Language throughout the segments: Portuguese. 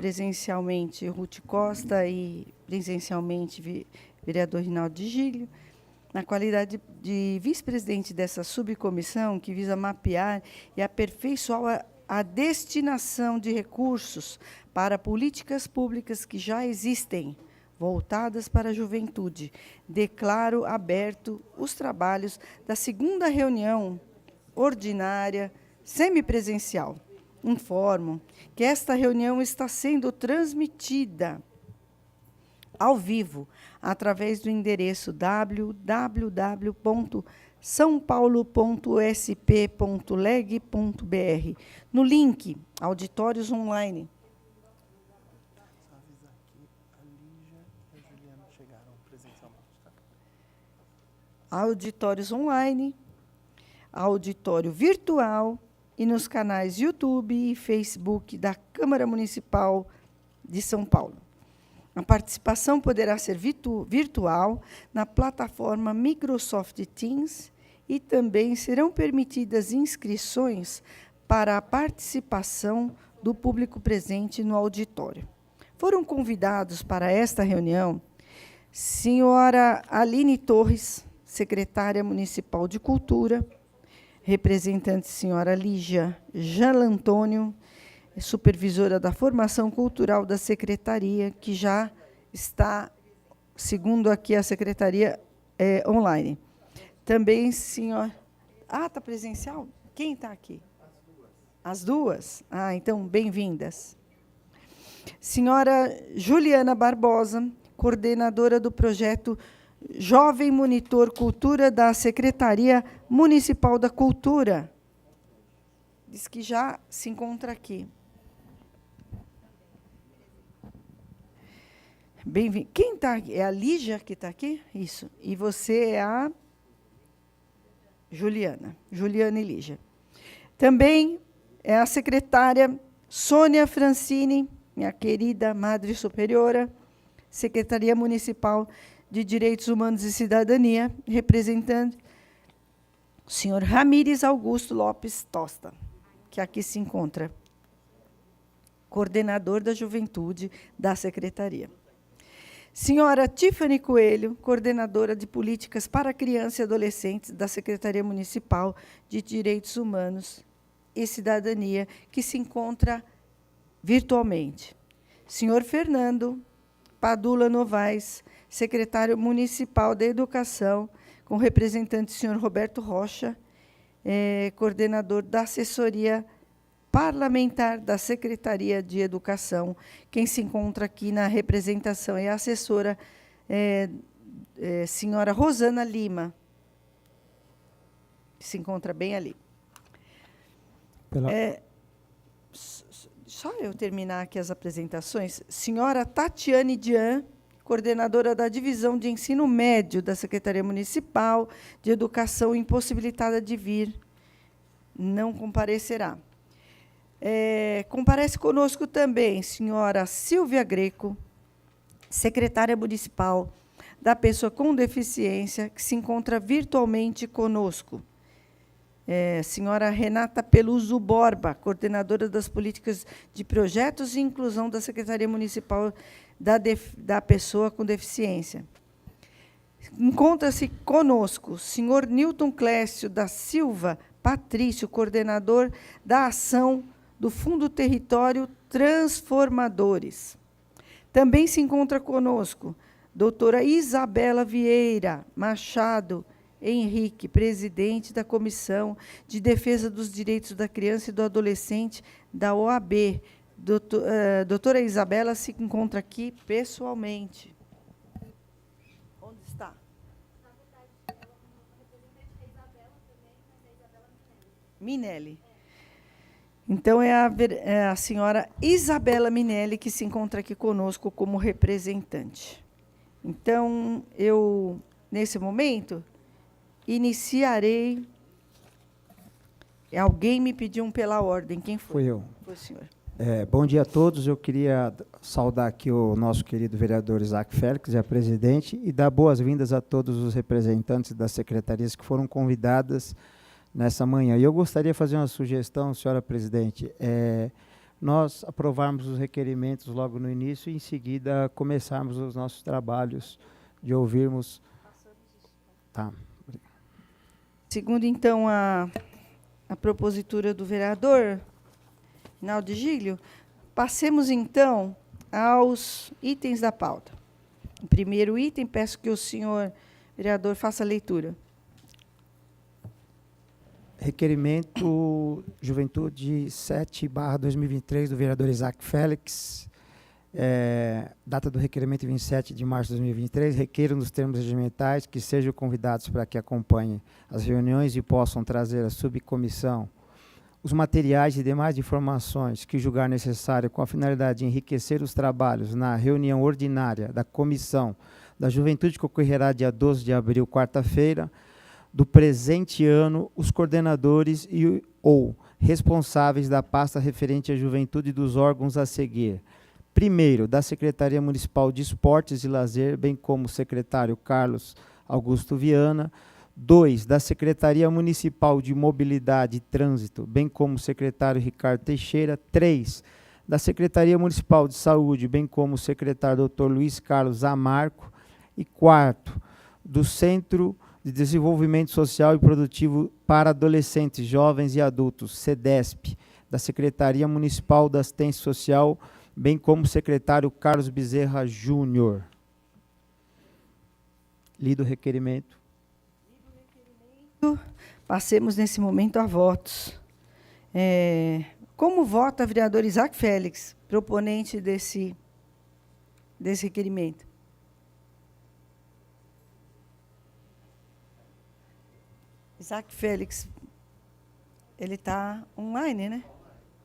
presencialmente Ruth Costa e presencialmente vereador Rinaldo de Gílio, na qualidade de vice-presidente dessa subcomissão que visa mapear e aperfeiçoar a destinação de recursos para políticas públicas que já existem, voltadas para a juventude. Declaro aberto os trabalhos da segunda reunião ordinária semipresencial. Informo que esta reunião está sendo transmitida ao vivo, através do endereço www.saopaulo.sp.leg.br, no link Auditórios Online. Auditórios Online, auditório virtual e nos canais YouTube e Facebook da Câmara Municipal de São Paulo. A participação poderá ser virtual na plataforma Microsoft Teams e também serão permitidas inscrições para a participação do público presente no auditório. Foram convidados para esta reunião senhora Aline Torres, secretária municipal de Cultura, representante senhora Lígia Jalantônio, supervisora da formação cultural da secretaria, que já está, segundo aqui a secretaria, online. Também, senhora... Ah, está presencial? Quem está aqui? As duas? Ah, então, bem-vindas. Senhora Juliana Barbosa, coordenadora do projeto Jovem Monitor Cultura da Secretaria Municipal da Cultura. Diz que já se encontra aqui. Bem-vindo. Quem está aqui? É a Lígia que está aqui? Isso. E você é a Juliana. Juliana e Lígia. Também é a secretária Sônia Francini, minha querida Madre Superiora, Secretaria Municipal de Direitos Humanos e Cidadania, representando o senhor Ramires Augusto Lopes Tosta, que aqui se encontra, coordenador da Juventude da Secretaria. Senhora Tiffany Coelho, coordenadora de Políticas para Crianças e Adolescentes da Secretaria Municipal de Direitos Humanos e Cidadania, que se encontra virtualmente. Senhor Fernando Padula Novaes, secretário municipal da Educação, com representante do senhor Roberto Rocha, coordenador da assessoria parlamentar da Secretaria de Educação. Quem se encontra aqui na representação é a assessora senhora Rosana Lima, que se encontra bem ali. Só eu terminar aqui as apresentações. Senhora Tatiane Dian, coordenadora da Divisão de Ensino Médio da Secretaria Municipal de Educação, impossibilitada de vir, não comparecerá. Comparece conosco também senhora Silvia Greco, secretária municipal da Pessoa com Deficiência, que se encontra virtualmente conosco. Senhora Renata Peluso Borba, coordenadora das políticas de projetos e inclusão da Secretaria Municipal da Pessoa com Deficiência. Encontra-se conosco senhor Newton Clécio da Silva Patrício, coordenador da ação do Fundo Território Transformadores. Também se encontra conosco doutora Isabela Vieira Machado Henrique, presidente da Comissão de Defesa dos Direitos da Criança e do Adolescente da OAB. Doutora Isabela se encontra aqui pessoalmente. Onde está? Minelli. Então, é a senhora Isabela Minelli que se encontra aqui conosco como representante. Então, eu, nesse momento, iniciarei. Alguém me pediu pela ordem. Quem foi? Fui eu. Foi o senhor. Bom dia a todos. Eu queria saudar aqui o nosso querido vereador Isaac Félix, a presidente, e dar boas-vindas a todos os representantes das secretarias que foram convidadas nessa manhã. E eu gostaria de fazer uma sugestão, senhora presidente. nós aprovarmos os requerimentos logo no início e, em seguida, começarmos os nossos trabalhos de ouvirmos. Tá. Segundo, então, a propositura do vereador Rinaldo Gílio, passemos, então, aos itens da pauta. O primeiro item, peço que o senhor vereador faça a leitura. Requerimento Juventude 7/2023, do vereador Isaac Félix. Data do requerimento 27 de março de 2023. Requeiro nos termos regimentais que sejam convidados para que acompanhem as reuniões e possam trazer à subcomissão os materiais e demais informações que julgar necessário com a finalidade de enriquecer os trabalhos na reunião ordinária da Comissão da Juventude que ocorrerá dia 12 de abril, quarta-feira, do presente ano, os coordenadores ou responsáveis da pasta referente à juventude dos órgãos a seguir. Primeiro, da Secretaria Municipal de Esportes e Lazer, bem como o secretário Carlos Augusto Viana. 2, da Secretaria Municipal de Mobilidade e Trânsito, bem como o secretário Ricardo Teixeira. 3, da Secretaria Municipal de Saúde, bem como o secretário Dr. Luiz Carlos Amarco. E 4, do Centro de Desenvolvimento Social e Produtivo para Adolescentes, Jovens e Adultos, CEDESP, da Secretaria Municipal da Assistência Social, bem como o secretário Carlos Bezerra Júnior. Lido o requerimento. Passemos, nesse momento, a votos. Como vota o vereador Isaac Félix, proponente desse requerimento? Isaac Félix, ele está online, né?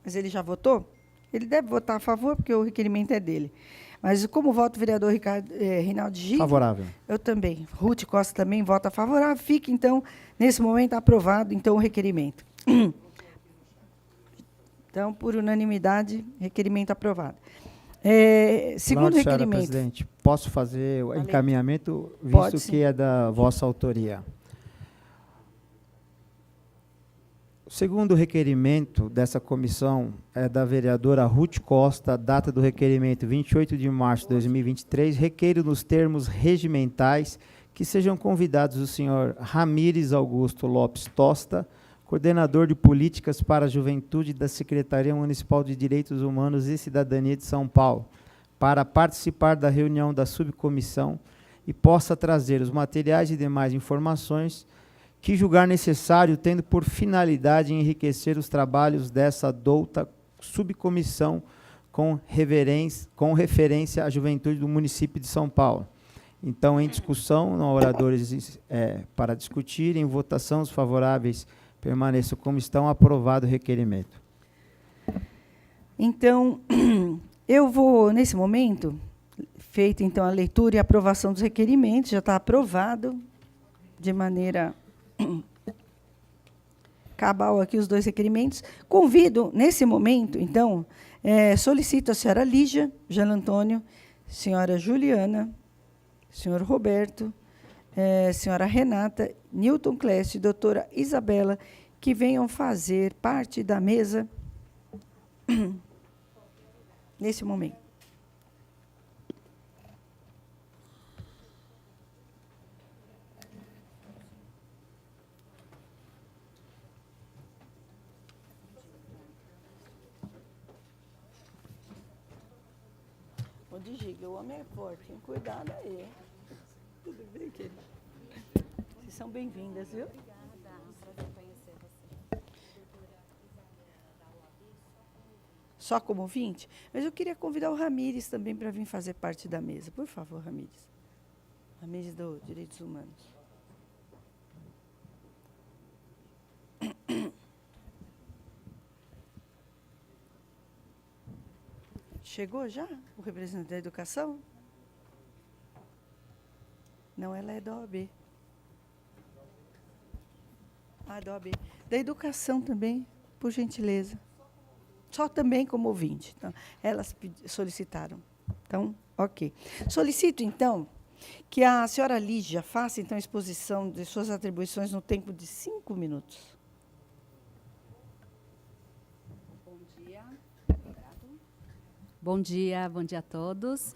Mas ele já votou? Ele deve votar a favor, porque o requerimento é dele. Mas como vota o vereador Rinaldo Gílio? Favorável. Eu também. Ruth Costa também vota favorável. Fica, então, nesse momento, aprovado, então, o requerimento. Então, por unanimidade, requerimento aprovado. Segundo Senhora requerimento. presidente, posso fazer o encaminhamento, Pode, visto sim. que é da vossa autoria. O segundo requerimento dessa comissão é da vereadora Ruth Costa, data do requerimento 28 de março de 2023. Requeiro nos termos regimentais que sejam convidados o senhor Ramires Augusto Lopes Tosta, coordenador de políticas para a juventude da Secretaria Municipal de Direitos Humanos e Cidadania de São Paulo, para participar da reunião da subcomissão e possa trazer os materiais e demais informações que julgar necessário, tendo por finalidade enriquecer os trabalhos dessa douta subcomissão com referência à juventude do município de São Paulo. Então, em discussão, não há oradores para discutir. Em votação, os favoráveis permaneçam como estão. Aprovado o requerimento. Então, eu vou, nesse momento, feita então a leitura e aprovação dos requerimentos, já está aprovado de maneira cabal aqui os dois requerimentos. Convido, nesse momento, então, solicito a senhora Lígia Jean Antônio, senhora Juliana, senhor Roberto, senhora Renata, Newton Clécio e doutora Isabela, que venham fazer parte da mesa nesse momento. Ô, Digiga, o homem é forte, hein? Cuidado aí. Tudo bem, querido? Vocês são bem-vindas, viu? Obrigada, prazer conhecer você. Só como ouvinte? Mas eu queria convidar o Ramires também para vir fazer parte da mesa. Por favor, Ramires. Ramires do Direitos Humanos. Chegou já o representante da educação? Não, ela é da OAB. Ah, da OAB. Da educação também, por gentileza. Só também como ouvinte. Então, elas solicitaram. Então, ok. Solicito, então, que a senhora Lígia faça, então, a exposição de suas atribuições no tempo de 5 minutos. Bom dia. Bom dia a todos.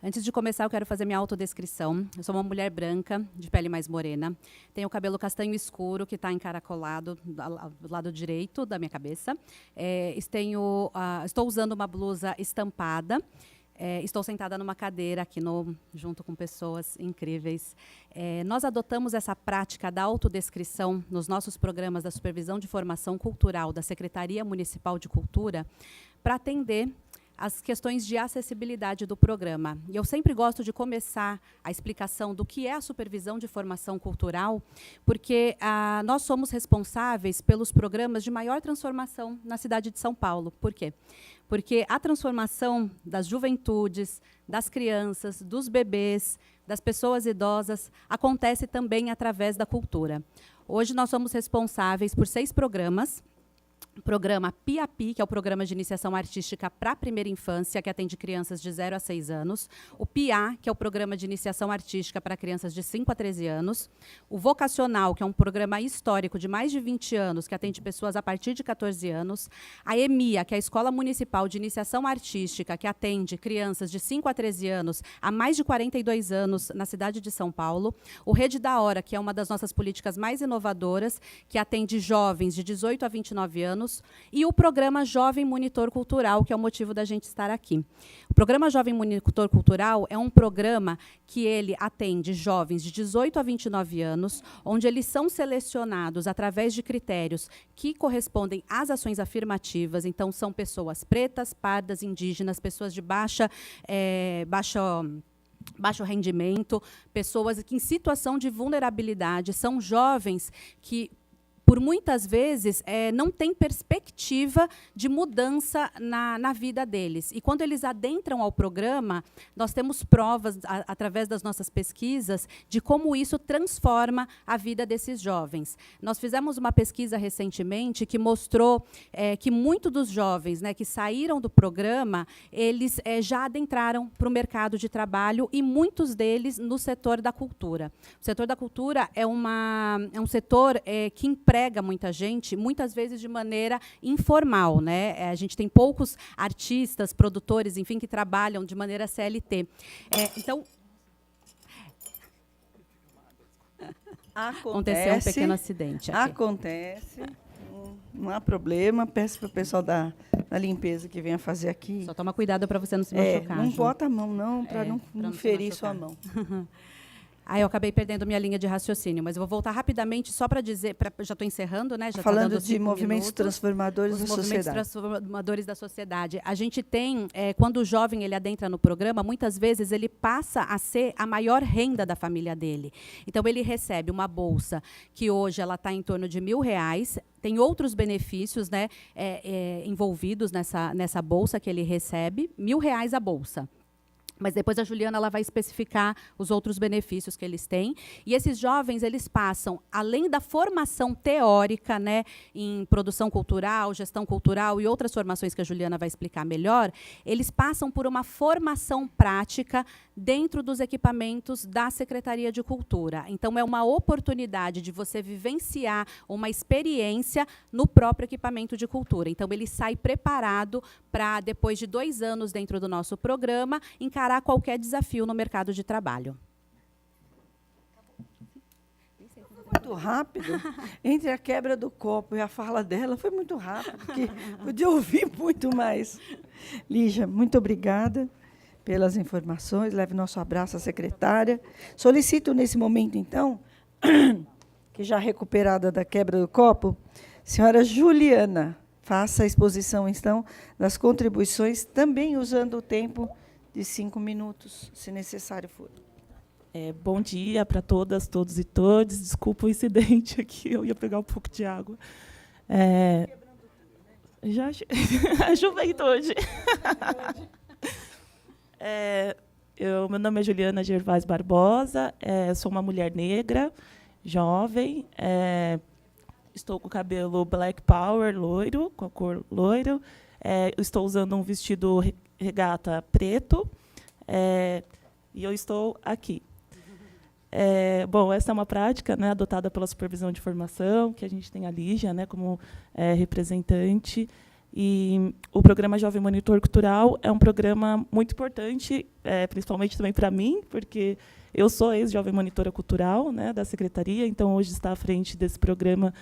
Antes de começar, eu quero fazer minha autodescrição. Eu sou uma mulher branca, de pele mais morena. Tenho o cabelo castanho escuro, que está encaracolado do lado direito da minha cabeça. Estou usando uma blusa estampada. Estou sentada numa cadeira aqui junto com pessoas incríveis. Nós adotamos essa prática da autodescrição nos nossos programas da Supervisão de Formação Cultural da Secretaria Municipal de Cultura para atender as questões de acessibilidade do programa. E eu sempre gosto de começar a explicação do que é a supervisão de formação cultural, porque nós somos responsáveis pelos programas de maior transformação na cidade de São Paulo. Por quê? Porque a transformação das juventudes, das crianças, dos bebês, das pessoas idosas, acontece também através da cultura. Hoje nós somos responsáveis por 6 programas. O programa PIAPI, que é o Programa de Iniciação Artística para a Primeira Infância, que atende crianças de 0 a 6 anos. O PIA, que é o Programa de Iniciação Artística para crianças de 5 a 13 anos. O Vocacional, que é um programa histórico de mais de 20 anos, que atende pessoas a partir de 14 anos. A EMIA, que é a Escola Municipal de Iniciação Artística, que atende crianças de 5 a 13 anos a mais de 42 anos na cidade de São Paulo. O Rede da Hora, que é uma das nossas políticas mais inovadoras, que atende jovens de 18 a 29 anos. E o programa Jovem Monitor Cultural, que é o motivo da gente estar aqui. O programa Jovem Monitor Cultural é um programa que ele atende jovens de 18 a 29 anos, onde eles são selecionados através de critérios que correspondem às ações afirmativas. Então, são pessoas pretas, pardas, indígenas, pessoas de baixo rendimento, pessoas que em situação de vulnerabilidade, são jovens que por muitas vezes, não tem perspectiva de mudança na vida deles. E quando eles adentram ao programa, nós temos provas, através das nossas pesquisas, de como isso transforma a vida desses jovens. Nós fizemos uma pesquisa recentemente que mostrou que muitos dos jovens, né, que saíram do programa, eles já adentraram para o mercado de trabalho e muitos deles no setor da cultura. O setor da cultura é um setor que emprega muita gente, muitas vezes de maneira informal, né? A gente tem poucos artistas, produtores, enfim, que trabalham de maneira CLT. Então, aconteceu um pequeno acidente aqui. Acontece, não há problema. Peço para o pessoal da limpeza que venha fazer aqui. Só toma cuidado para você não se machucar. Não bota a mão, não, para não ferir sua mão. Eu acabei perdendo minha linha de raciocínio, mas eu vou voltar rapidamente só para dizer, já estou encerrando, né? Já falando de movimentos transformadores da sociedade. Movimentos transformadores da sociedade. A gente tem, quando o jovem ele adentra no programa, muitas vezes ele passa a ser a maior renda da família dele. Então ele recebe uma bolsa que hoje ela está em torno de R$1.000. Tem outros benefícios, né, envolvidos nessa bolsa que ele recebe, R$1.000 a bolsa. Mas depois a Juliana ela vai especificar os outros benefícios que eles têm. E esses jovens, eles passam, além da formação teórica, né, em produção cultural, gestão cultural e outras formações que a Juliana vai explicar melhor, eles passam por uma formação prática dentro dos equipamentos da Secretaria de Cultura. Então, é uma oportunidade de você vivenciar uma experiência no próprio equipamento de cultura. Então, ele sai preparado para, depois de 2 anos dentro do nosso programa, encarar qualquer desafio no mercado de trabalho. Muito rápido. Entre a quebra do copo e a fala dela, foi muito rápido, porque podia ouvir muito mais. Lígia, muito obrigada pelas informações. Leve nosso abraço à secretária. Solicito, nesse momento, então, que já recuperada da quebra do copo, senhora Juliana, faça a exposição, então, das contribuições, também usando o tempo de 5 minutos, se necessário for. Bom dia para todas, todos e todes. Desculpa o incidente aqui, eu ia pegar um pouco de água. Já a juventude. Meu nome é Juliana Gervais Barbosa, sou uma mulher negra, jovem, estou com o cabelo black power, loiro, com a cor loiro, estou usando um vestido regata preto, e eu estou aqui. Bom, essa é uma prática, né, adotada pela Supervisão de Formação, que a gente tem a Lígia, né, como representante, E o programa Jovem Monitor Cultural é um programa muito importante, principalmente também para mim, porque eu sou ex-jovem monitora cultural, né, da secretaria, então hoje estar à frente desse programa,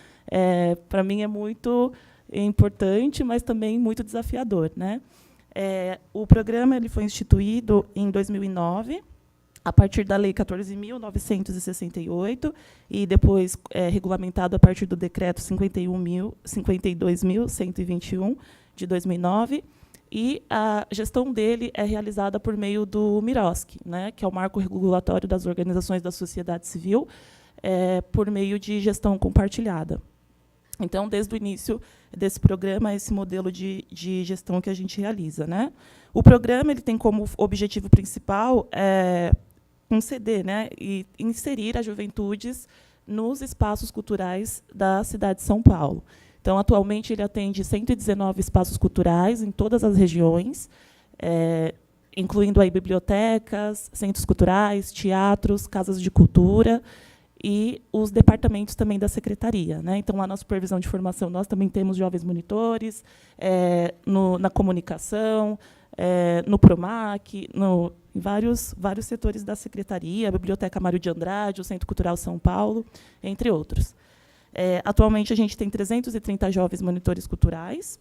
para mim, é muito importante, mas também muito desafiador, né? O programa ele foi instituído em 2009, a partir da Lei 14.968, e depois regulamentado a partir do Decreto 52.121, de 2009, e a gestão dele é realizada por meio do MIROSC, né, que é o Marco Regulatório das Organizações da Sociedade Civil, por meio de gestão compartilhada. Então, desde o início desse programa, é esse modelo de gestão que a gente realiza, né? O programa ele tem como objetivo principal conceder, né, e inserir as juventudes nos espaços culturais da cidade de São Paulo. Então, atualmente, ele atende 119 espaços culturais em todas as regiões, incluindo aí bibliotecas, centros culturais, teatros, casas de cultura e os departamentos também da secretaria, né? Então, lá na supervisão de formação, nós também temos jovens monitores, na comunicação, no PROMAC, em vários setores da secretaria, a Biblioteca Mário de Andrade, o Centro Cultural São Paulo, entre outros. Atualmente, a gente tem 330 jovens monitores culturais.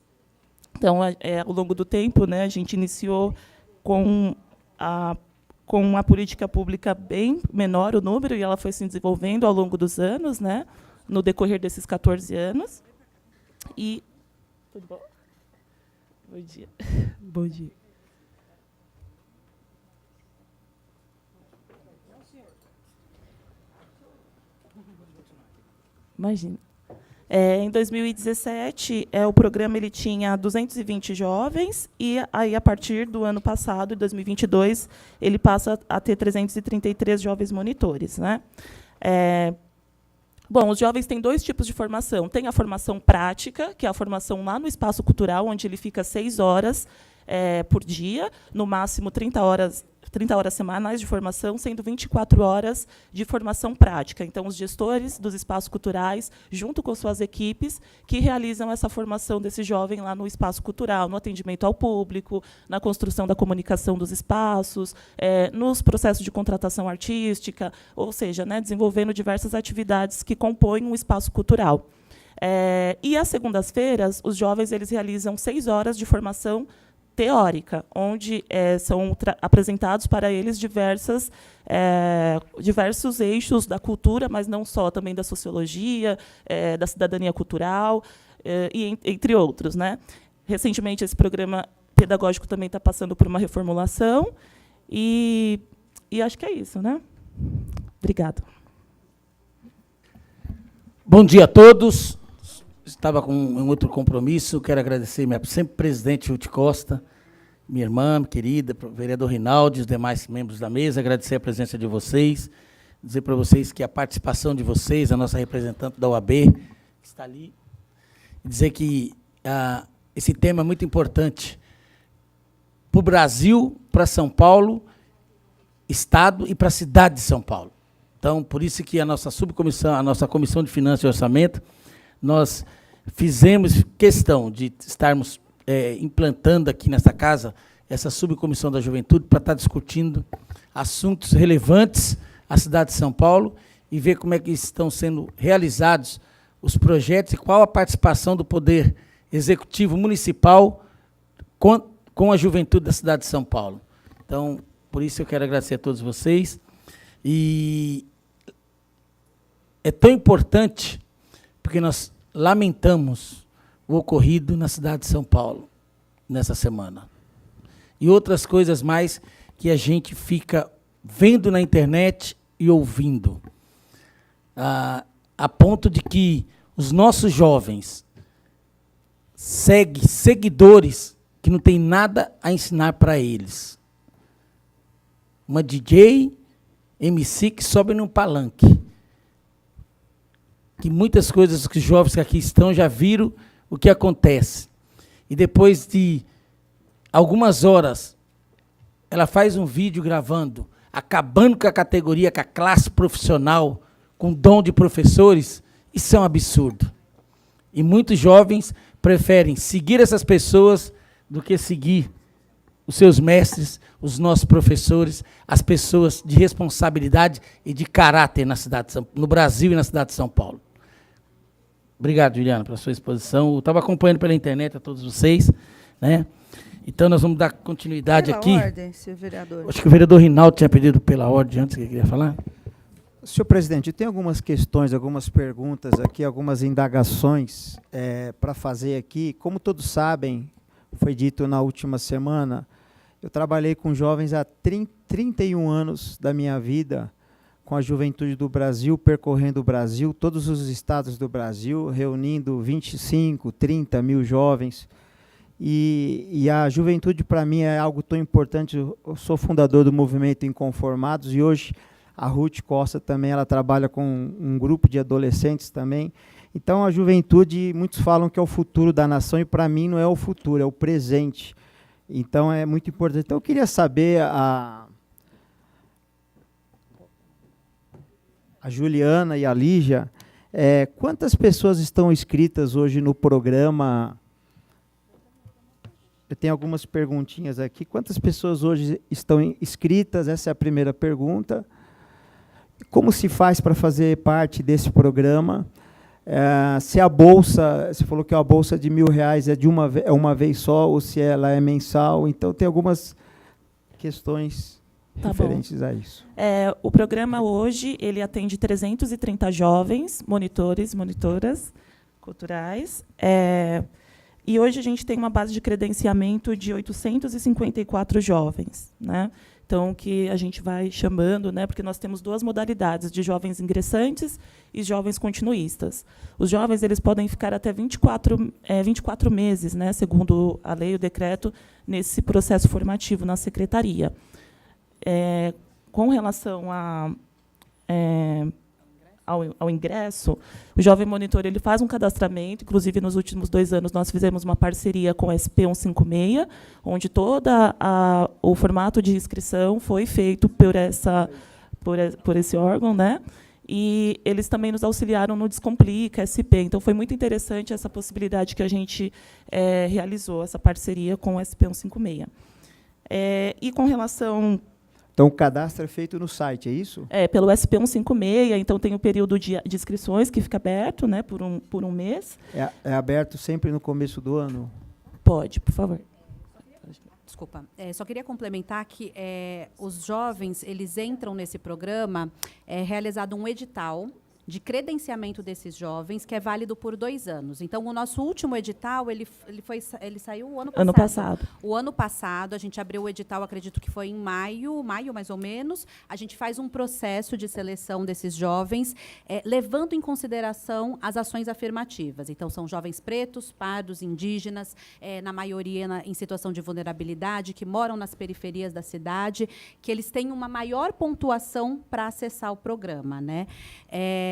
Então, ao longo do tempo, né, a gente iniciou com uma política pública bem menor, o número, e ela foi se desenvolvendo ao longo dos anos, né, no decorrer desses 14 anos. E... Tudo bom? Bom dia. Bom dia. Imagina. Em 2017, o programa ele tinha 220 jovens, e aí, a partir do ano passado, em 2022, ele passa a ter 333 jovens monitores, né? Bom, os jovens têm 2 tipos de formação. Tem a formação prática, que é a formação lá no espaço cultural, onde ele fica 6 horas por dia, no máximo 30 horas semanais de formação, sendo 24 horas de formação prática. Então, os gestores dos espaços culturais, junto com suas equipes, que realizam essa formação desse jovem lá no espaço cultural, no atendimento ao público, na construção da comunicação dos espaços, nos processos de contratação artística, ou seja, né, desenvolvendo diversas atividades que compõem um espaço cultural. E, às segundas-feiras, os jovens eles realizam 6 horas de formação teórica, onde são apresentados para eles diversos eixos da cultura, mas não só, também da sociologia, da cidadania cultural, e entre outros, né? Recentemente, esse programa pedagógico também está passando por uma reformulação, e acho que é isso, né? Obrigada. Bom dia a todos. Estava com um outro compromisso. Quero agradecer minha sempre presidente Ruth Costa, minha irmã querida, vereador Rinaldi, os demais membros da mesa, agradecer a presença de vocês, dizer para vocês que a participação de vocês, a nossa representante da OAB, que está ali, dizer que esse tema é muito importante para o Brasil, para São Paulo, Estado e para a cidade de São Paulo. Então, por isso que a nossa subcomissão, a nossa Comissão de Finanças e Orçamento, nós fizemos questão de estarmos implantando aqui nesta casa essa subcomissão da juventude para estar discutindo assuntos relevantes à cidade de São Paulo e ver como é que estão sendo realizados os projetos e qual a participação do Poder Executivo Municipal com a juventude da cidade de São Paulo. Então, por isso eu quero agradecer a todos vocês. E é tão importante porque nós lamentamos o ocorrido na cidade de São Paulo nessa semana. E outras coisas mais que a gente fica vendo na internet e ouvindo. A ponto de que os nossos jovens seguem seguidores que não têm nada a ensinar para eles. Uma DJ, MC que sobe num palanque. Que muitas coisas que os jovens que aqui estão já viram o que acontece. E depois de algumas horas, ela faz um vídeo gravando, acabando com a categoria, com a classe profissional, com dom de professores. Isso é um absurdo. E muitos jovens preferem seguir essas pessoas do que seguir os seus mestres, os nossos professores, as pessoas de responsabilidade e de caráter na cidade de no Brasil e na cidade de São Paulo. Obrigado, Juliana, pela sua exposição. Eu estava acompanhando pela internet a todos vocês, né? Então, nós vamos dar continuidade Pela aqui. ordem, senhor vereador. Acho que o vereador Rinaldo tinha pedido pela ordem antes, que ele queria falar. Senhor presidente, eu tenho algumas questões, algumas perguntas aqui, algumas indagações para fazer aqui. Como todos sabem, foi dito na última semana, eu trabalhei com jovens há 31 anos da minha vida, com a Juventude do Brasil, percorrendo o Brasil, todos os estados do Brasil, reunindo 25, 30 mil jovens. E a juventude, para mim, é algo tão importante. Eu sou fundador do movimento Inconformados, e hoje a Ruth Costa também, ela trabalha com um grupo de adolescentes também. Então, a juventude, muitos falam que é o futuro da nação, e para mim não é o futuro, é o presente. Então, é muito importante. Então, eu queria saber, a Juliana e a Lígia, quantas pessoas estão inscritas hoje no programa? Eu tenho algumas perguntinhas aqui. Quantas pessoas hoje estão inscritas? Essa é a primeira pergunta. Como se faz para fazer parte desse programa? Se a bolsa, você falou que a bolsa de R$1.000 é uma vez só, ou se ela é mensal. Então, tem algumas questões referentes a isso. O programa hoje ele atende 330 jovens, monitores, monitoras culturais. E hoje a gente tem uma base de credenciamento de 854 jovens, né? Então, que a gente vai chamando, né, porque nós temos duas modalidades, de jovens ingressantes e jovens continuistas. Os jovens eles podem ficar até 24 meses, né, segundo a lei e o decreto, nesse processo formativo na secretaria. Com relação ao ingresso, o Jovem Monitor ele faz um cadastramento, inclusive nos últimos 2 anos nós fizemos uma parceria com a SP156, onde todo o formato de inscrição foi feito por esse órgão, né? E eles também nos auxiliaram no Descomplica, SP. Então, foi muito interessante essa possibilidade que a gente realizou, essa parceria com a SP156. E com relação... Então, o cadastro é feito no site, é isso? Pelo SP156, então tem o período de inscrições que fica aberto, né, por um mês. É aberto sempre no começo do ano? Pode, por favor. Desculpa, só queria complementar que os jovens eles entram nesse programa, realizado um edital de credenciamento desses jovens, que é válido por 2 anos. Então, o nosso último edital, ele saiu o ano passado. Ano passado. O ano passado, a gente abriu o edital, acredito que foi em maio mais ou menos. A gente faz um processo de seleção desses jovens, levando em consideração as ações afirmativas. Então, são jovens pretos, pardos, indígenas, na maioria em situação de vulnerabilidade, que moram nas periferias da cidade, que eles têm uma maior pontuação para acessar o programa, né?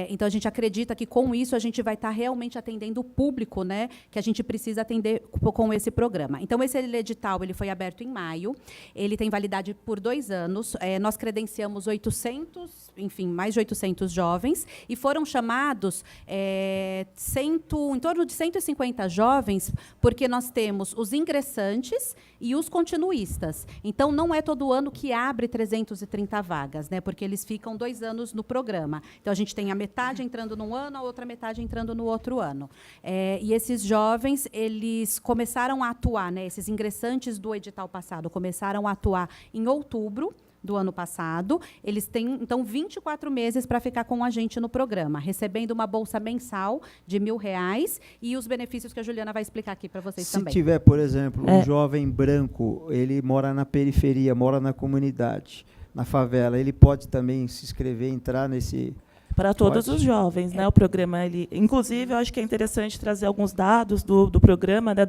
Então, a gente acredita que, com isso, a gente vai estar realmente atendendo o público, né, que a gente precisa atender com esse programa. Então, esse edital ele foi aberto em maio, ele tem validade por 2 anos, nós credenciamos 800, enfim, mais de 800 jovens, e foram chamados em torno de 150 jovens, porque nós temos os ingressantes e os continuistas. Então, não é todo ano que abre 330 vagas, né, porque eles ficam 2 anos no programa. Então, a gente tem a metade entrando num ano, a outra metade entrando no outro ano. E esses jovens, eles começaram a atuar, né, esses ingressantes do edital passado começaram a atuar em outubro do ano passado. Eles têm, então, 24 meses para ficar com a gente no programa, recebendo uma bolsa mensal de R$1.000 e os benefícios que a Juliana vai explicar aqui para vocês também. Se tiver, por exemplo, um jovem branco, ele mora na periferia, mora na comunidade, na favela, ele pode também se inscrever, entrar nesse... Para todos os jovens, né? O programa, inclusive, eu acho que é interessante trazer alguns dados do programa, né,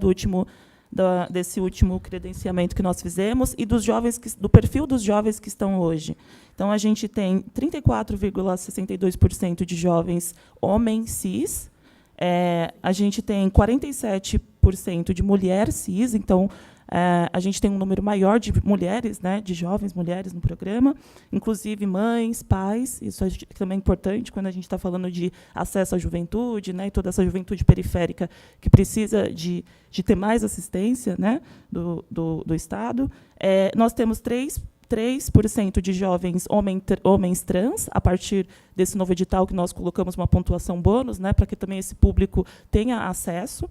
desse último credenciamento que nós fizemos e dos jovens do perfil dos jovens que estão hoje. Então, a gente tem 34,62% de jovens homens cis, a gente tem 47 17% de mulher cis, então a gente tem um número maior de mulheres, né, de jovens mulheres no programa, inclusive mães, pais. Isso também é importante quando a gente está falando de acesso à juventude, né, e toda essa juventude periférica que precisa de ter mais assistência, né, do Estado. Nós temos 3% de jovens homens trans, a partir desse novo edital que nós colocamos uma pontuação bônus, né, para que também esse público tenha acesso.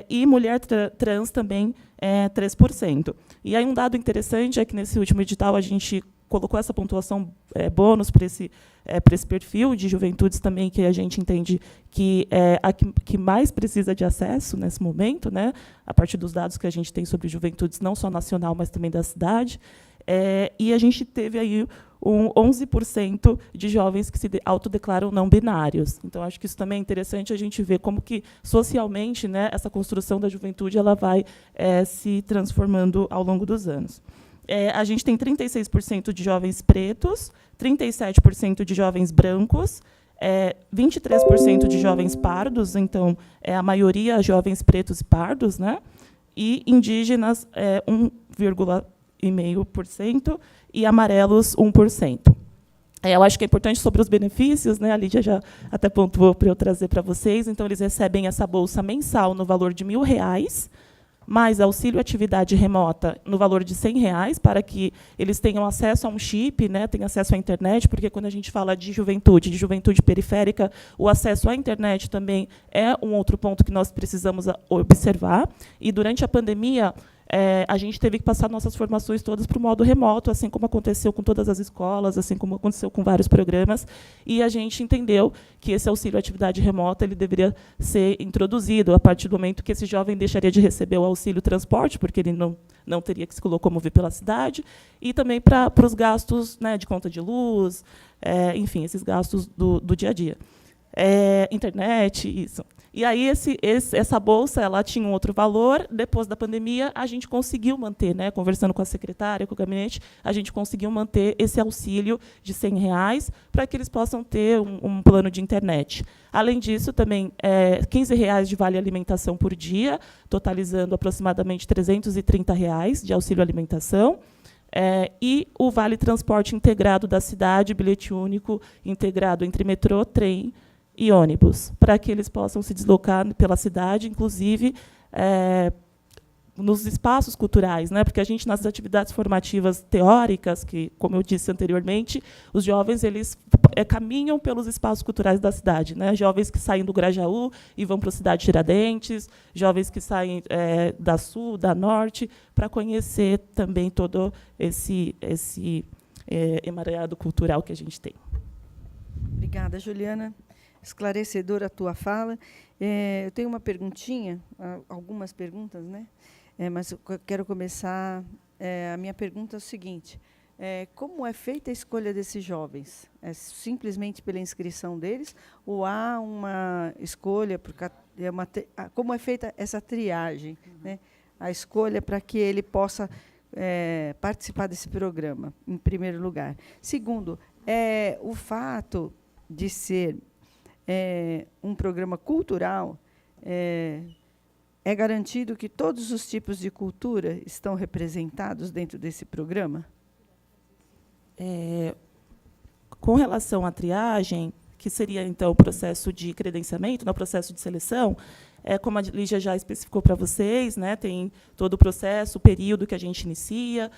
E mulher trans também 3%. E aí um dado interessante é que nesse último edital a gente colocou essa pontuação bônus para esse perfil de juventudes também, que a gente entende que é a que mais precisa de acesso nesse momento, né, a partir dos dados que a gente tem sobre juventudes, não só nacional, mas também da cidade. E a gente teve aí 11% de jovens que se autodeclaram não binários. Então, acho que isso também é interessante a gente ver como que, socialmente, né, essa construção da juventude ela vai se transformando ao longo dos anos. A gente tem 36% de jovens pretos, 37% de jovens brancos, 23% de jovens pardos, então, a maioria jovens pretos e pardos, né, e indígenas 1,5%, e amarelos 1%. Eu acho que é importante sobre os benefícios, né? A Lídia já até pontuou para eu trazer para vocês. Então, eles recebem essa bolsa mensal no valor de R$1.000, mais auxílio atividade remota no valor de R$100, para que eles tenham acesso a um chip, né? Tenham acesso à internet, porque quando a gente fala de juventude periférica, o acesso à internet também é um outro ponto que nós precisamos observar. E durante a pandemia, a gente teve que passar nossas formações todas para o modo remoto, assim como aconteceu com todas as escolas, assim como aconteceu com vários programas, e a gente entendeu que esse auxílio à atividade remota ele deveria ser introduzido a partir do momento que esse jovem deixaria de receber o auxílio transporte, porque ele não teria que se locomover pela cidade, e também para os gastos, né, de conta de luz, enfim, esses gastos do dia a dia. Internet, isso. E aí essa bolsa ela tinha um outro valor. Depois da pandemia, a gente conseguiu manter, né, conversando com a secretária, com o gabinete, a gente conseguiu manter esse auxílio de R$100 para que eles possam ter um plano de internet. Além disso, também R$15 de vale alimentação por dia, totalizando aproximadamente R$330 de auxílio alimentação. E o vale transporte integrado da cidade, bilhete único integrado entre metrô, trem e ônibus, para que eles possam se deslocar pela cidade, inclusive nos espaços culturais, né? Porque a gente, nas atividades formativas teóricas, que, como eu disse anteriormente, os jovens eles caminham pelos espaços culturais da cidade, né? Jovens que saem do Grajaú e vão para a cidade de Tiradentes, jovens que saem da Sul, da Norte, para conhecer também todo esse emaranhado cultural que a gente tem. Obrigada, Juliana. Esclarecedora a tua fala. Eu tenho uma perguntinha, algumas perguntas, né? Mas eu quero começar. A minha pergunta é o seguinte: como é feita a escolha desses jovens? É simplesmente pela inscrição deles? Ou há uma escolha? Como é feita essa triagem, né? A escolha para que ele possa participar desse programa, em primeiro lugar. Segundo, o fato de ser um programa cultural, é garantido que todos os tipos de cultura estão representados dentro desse programa? Com relação à triagem, que seria, então, o processo de credenciamento, no processo de seleção, como a Lígia já especificou para vocês, né, tem todo o processo, o período que a gente inicia,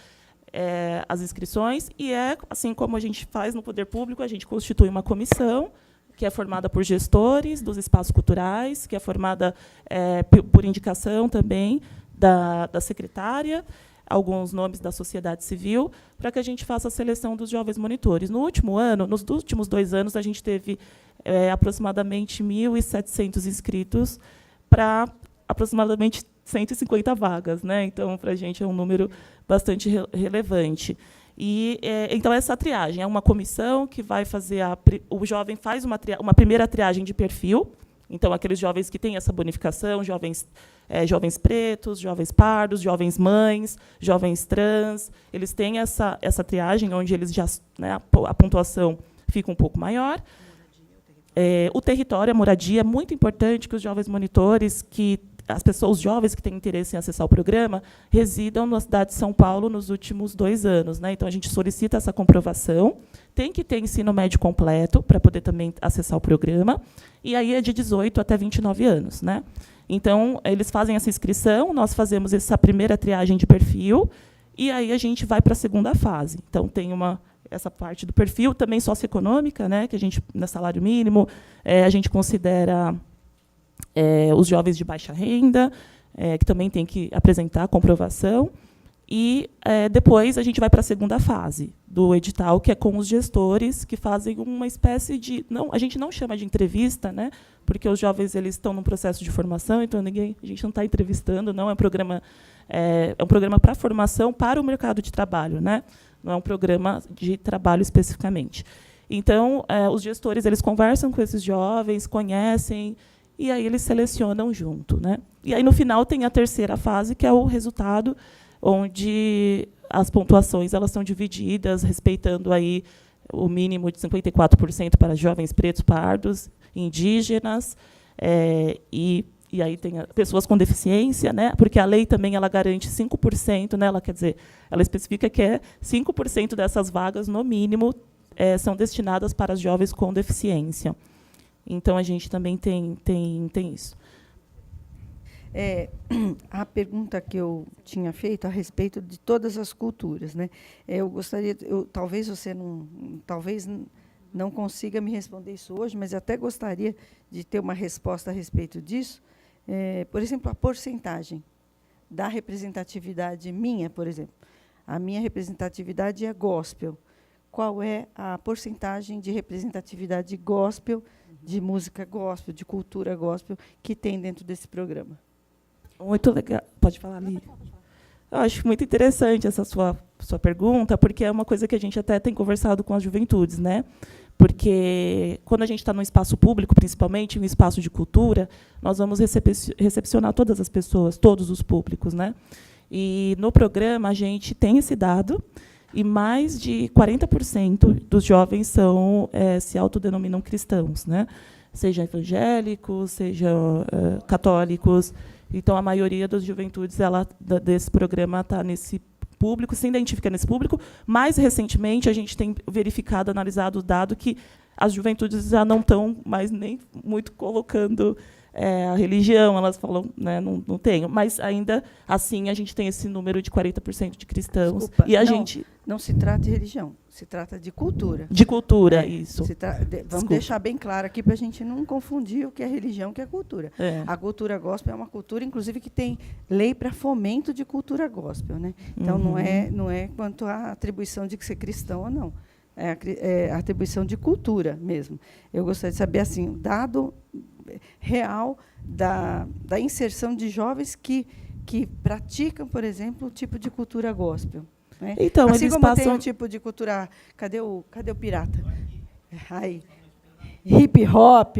as inscrições, e assim como a gente faz no poder público, a gente constitui uma comissão, que é formada por gestores dos espaços culturais, que é formada por indicação também da secretária, alguns nomes da sociedade civil, para que a gente faça a seleção dos jovens monitores. No último ano, nos últimos 2 anos, a gente teve aproximadamente 1.700 inscritos para aproximadamente 150 vagas, né? Então, para a gente é um número bastante relevante. Então, essa triagem é uma comissão que vai fazer... O jovem faz uma primeira triagem de perfil. Então, aqueles jovens que têm essa bonificação, jovens pretos, jovens pardos, jovens mães, jovens trans, eles têm essa triagem, onde eles já, né, a pontuação fica um pouco maior. O território, a moradia, é muito importante que os jovens monitores que as pessoas, os jovens que têm interesse em acessar o programa, residam na cidade de São Paulo nos últimos 2 anos, né? Então, a gente solicita essa comprovação, tem que ter ensino médio completo para poder também acessar o programa, e aí é de 18 até 29 anos. Né? Então, eles fazem essa inscrição, nós fazemos essa primeira triagem de perfil, e aí a gente vai para a segunda fase. Então, tem essa parte do perfil, também socioeconômica, né, que a gente, no salário mínimo, a gente considera os jovens de baixa renda, que também tem que apresentar a comprovação. E depois a gente vai para a segunda fase do edital, que é com os gestores, que fazem uma espécie de... a gente não chama de entrevista, né, porque os jovens eles estão num processo de formação, então a gente não está entrevistando, não é um programa, é um programa para formação para o mercado de trabalho, né, não é um programa de trabalho especificamente. Então, os gestores eles conversam com esses jovens, conhecem, e aí eles selecionam junto. Né. E aí, no final, tem a terceira fase, que é o resultado, onde as pontuações elas são divididas, respeitando aí o mínimo de 54% para jovens pretos, pardos, indígenas, e aí tem pessoas com deficiência, né, porque a lei também ela garante 5%, né, ela, quer dizer, ela especifica que 5% dessas vagas, no mínimo, são destinadas para os jovens com deficiência. Então, a gente também tem isso. A pergunta que eu tinha feito a respeito de todas as culturas, né? Eu gostaria, talvez você não consiga me responder isso hoje, mas eu até gostaria de ter uma resposta a respeito disso. Por exemplo, a porcentagem da representatividade minha, por exemplo. A minha representatividade é gospel. Qual é a porcentagem de representatividade gospel, de música gospel, de cultura gospel, que tem dentro desse programa? Muito legal. Pode falar, Ali? Eu acho muito interessante essa sua pergunta, porque é uma coisa que a gente até tem conversado com as juventudes, né? Porque quando a gente está num espaço público, principalmente um espaço de cultura, nós vamos recepcionar todas as pessoas, todos os públicos, né? E no programa a gente tem esse dado, e mais de 40% dos jovens se autodenominam cristãos, né? Seja evangélicos, seja católicos. Então, a maioria das juventudes desse programa está nesse público, se identifica nesse público. Mais recentemente, a gente tem verificado, analisado o dado que as juventudes já não estão mais nem muito colocando a religião, elas falam, né, não tenho. Mas, ainda assim, a gente tem esse número de 40% de cristãos. Desculpa, e não se trata de religião, se trata de cultura. De cultura, isso. Vamos deixar bem claro aqui para a gente não confundir o que é religião e o que é cultura. A cultura gospel é uma cultura, inclusive, que tem lei para fomento de cultura gospel. Né? Então, não é quanto à atribuição de ser cristão ou não. É a atribuição de cultura mesmo. Eu gostaria de saber assim, o dado real da inserção de jovens que praticam, por exemplo, o tipo de cultura gospel. Né? Então, assim eles como passam... tem um tipo de cultura... Cadê o pirata? Aí, hip hop,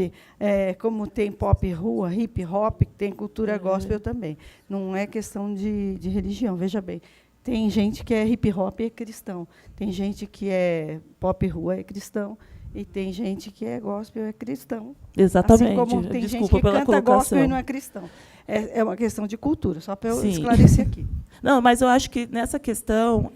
como tem pop rua, hip hop, tem cultura gospel também. Não é questão de religião, veja bem. Tem gente que é hip hop e é cristão. Tem gente que é pop rua e é cristão. E tem gente que é gospel e é cristão. Exatamente. Assim como tem Desculpa gente que pela canta colocação. gospel e não é cristão. É uma questão de cultura, só para eu esclarecer aqui. Não, mas eu acho que nessa questão,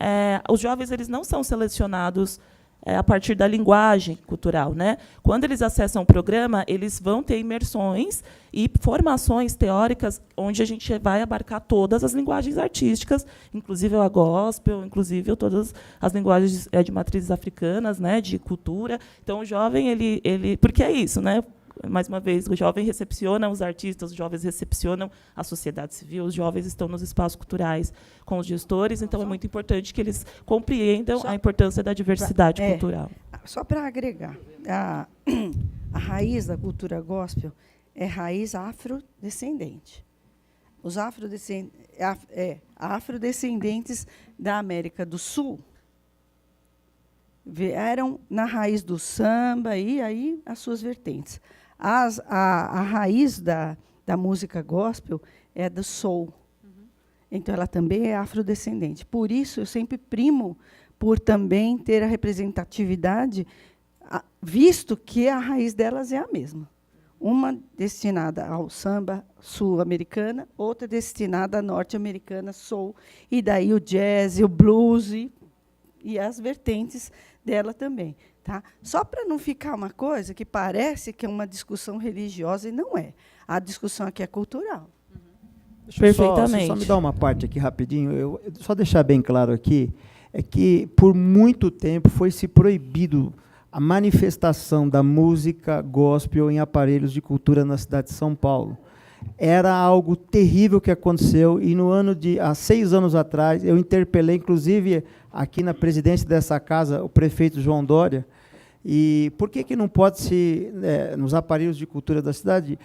os jovens eles não são selecionados a partir da linguagem cultural, né? Quando eles acessam o programa, eles vão ter imersões e formações teóricas onde a gente vai abarcar todas as linguagens artísticas, inclusive a gospel, inclusive todas as linguagens de matrizes africanas, né, de cultura. Então, o jovem, ele porque é isso, né? Mais uma vez, o jovem recepciona os artistas, os jovens recepcionam a sociedade civil, os jovens estão nos espaços culturais com os gestores, então é muito importante que eles compreendam a importância da diversidade cultural. Só para agregar, a raiz da cultura gospel é raiz afrodescendente. Os afrodescendentes da América do Sul vieram na raiz do samba e aí as suas vertentes. A raiz da música gospel é do soul. Então, ela também é afrodescendente. Por isso, eu sempre primo por também ter a representatividade, visto que a raiz delas é a mesma. Uma destinada ao samba sul-americana, outra destinada à norte-americana, soul, e daí o jazz, o blues e as vertentes dela também. Tá? Só para não ficar uma coisa que parece que é uma discussão religiosa, e não é. A discussão aqui é cultural. Perfeitamente. Só me dar uma parte aqui rapidinho. Eu só deixar bem claro aqui, é que por muito tempo foi se proibido a manifestação da música gospel em aparelhos de cultura na cidade de São Paulo. Era algo terrível que aconteceu, e há 6 anos atrás, eu interpelei, inclusive, aqui na presidência dessa casa, o prefeito João Dória, e por que não pode se, nos aparelhos de cultura da cidade,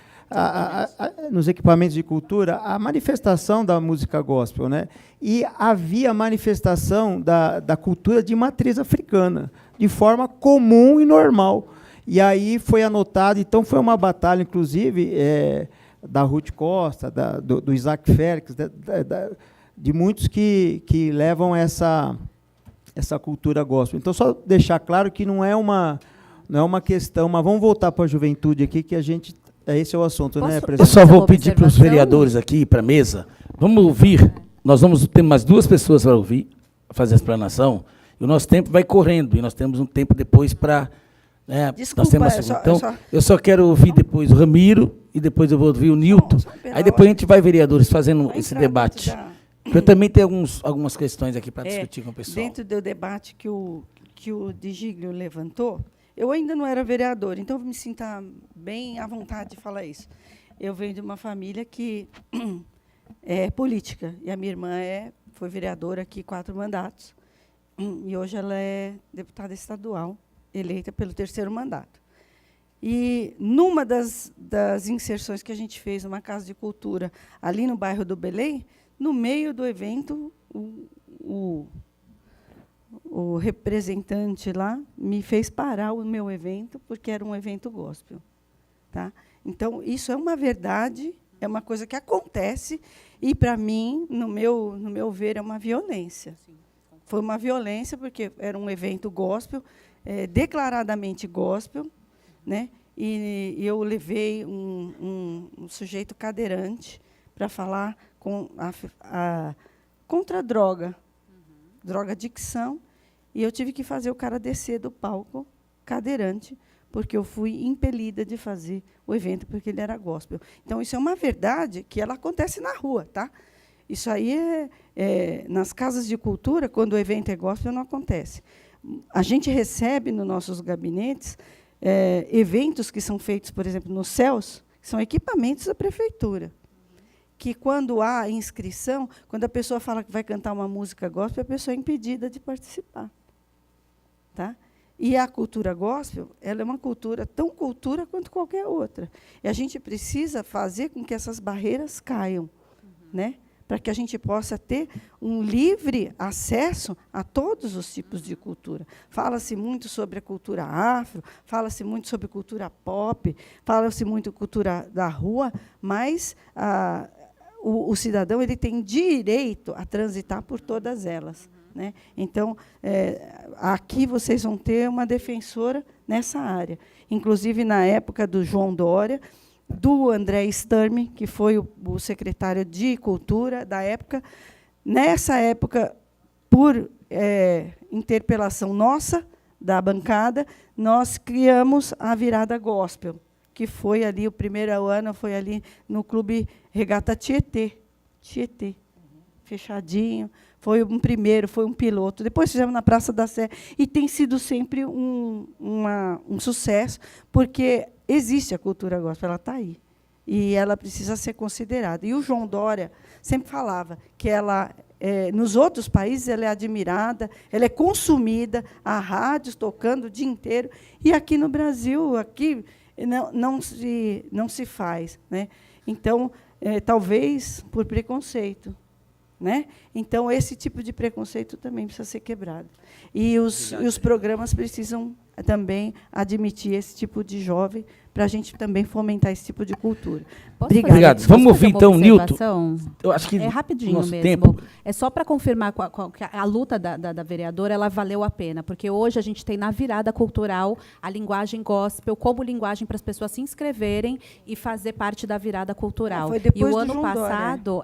nos equipamentos de cultura, a manifestação da música gospel, né? E havia manifestação da cultura de matriz africana, de forma comum e normal. E aí foi anotado, então foi uma batalha, inclusive, da Ruth Costa, do Isaac Félix, de muitos que levam essa cultura gospel. Então, só deixar claro que não é uma questão, mas vamos voltar para a juventude aqui, que a gente... Esse é o assunto, né, Eu presidente? só vou pedir para os vereadores aqui, para a mesa, vamos ouvir, nós vamos ter mais 2 pessoas para ouvir, fazer a explanação, e o nosso tempo vai correndo, e nós temos um tempo depois para... Desculpa, nós temos eu só quero ouvir depois o Ramiro, e depois eu vou ouvir o Nilton, aí depois a gente vai, vereadores, fazendo esse debate. Eu também tenho algumas questões aqui para discutir com o pessoal. Dentro do debate que o Digílio levantou, eu ainda não era vereador, então eu me sinto bem à vontade de falar isso. Eu venho de uma família que é política, e a minha irmã foi vereadora aqui 4 mandatos, e hoje ela é deputada estadual, eleita pelo 3º mandato. E, numa das inserções que a gente fez numa casa de cultura, ali no bairro do Belém, no meio do evento, o representante lá me fez parar o meu evento, porque era um evento gospel. Tá? Então, isso é uma verdade, é uma coisa que acontece, e, para mim, no meu ver, é uma violência. Foi uma violência, porque era um evento gospel, declaradamente gospel, né? E eu levei um sujeito cadeirante para falar contra a droga, drogadicção, e eu tive que fazer o cara descer do palco cadeirante, porque eu fui impelida de fazer o evento, porque ele era gospel. Então, isso é uma verdade que ela acontece na rua. Tá? Isso aí nas casas de cultura, quando o evento é gospel, não acontece. A gente recebe nos nossos gabinetes eventos que são feitos, por exemplo, nos céus, que são equipamentos da prefeitura, que, quando há inscrição, quando a pessoa fala que vai cantar uma música gospel, a pessoa é impedida de participar. Tá? E a cultura gospel, ela é uma cultura tão cultura quanto qualquer outra. E a gente precisa fazer com que essas barreiras caiam, né? Para que a gente possa ter um livre acesso a todos os tipos de cultura. Fala-se muito sobre a cultura afro, fala-se muito sobre cultura pop, fala-se muito cultura da rua, mas o cidadão ele tem direito a transitar por todas elas. Né? Então, aqui vocês vão ter uma defensora nessa área. Inclusive, na época do João Dória, do André Sturm, que foi o secretário de Cultura da época. Nessa época, por interpelação nossa, da bancada, nós criamos a Virada Gospel, que foi ali, o primeiro ano foi ali no Clube Regata Tietê, fechadinho. Foi um primeiro, foi um piloto. Depois fizemos na Praça da Sé, e tem sido sempre um sucesso, porque existe a cultura gospel, ela está aí, e ela precisa ser considerada. E o João Dória sempre falava que ela, nos outros países, ela é admirada, ela é consumida, há rádios tocando o dia inteiro, e aqui no Brasil, aqui não se faz. Né? Então, talvez por preconceito. Né? Então, esse tipo de preconceito também precisa ser quebrado. E os programas precisam também admitir esse tipo de jovem, para a gente também fomentar esse tipo de cultura. Obrigada. Obrigado. Vamos ouvir, então, Nilton. Nilton. Eu acho que É rapidinho nosso mesmo. tempo- É só para confirmar que a luta da vereadora ela valeu a pena, porque hoje a gente tem na virada cultural a linguagem gospel como linguagem para as pessoas se inscreverem e fazer parte da virada cultural. Foi depois e o do ano João Dória. passado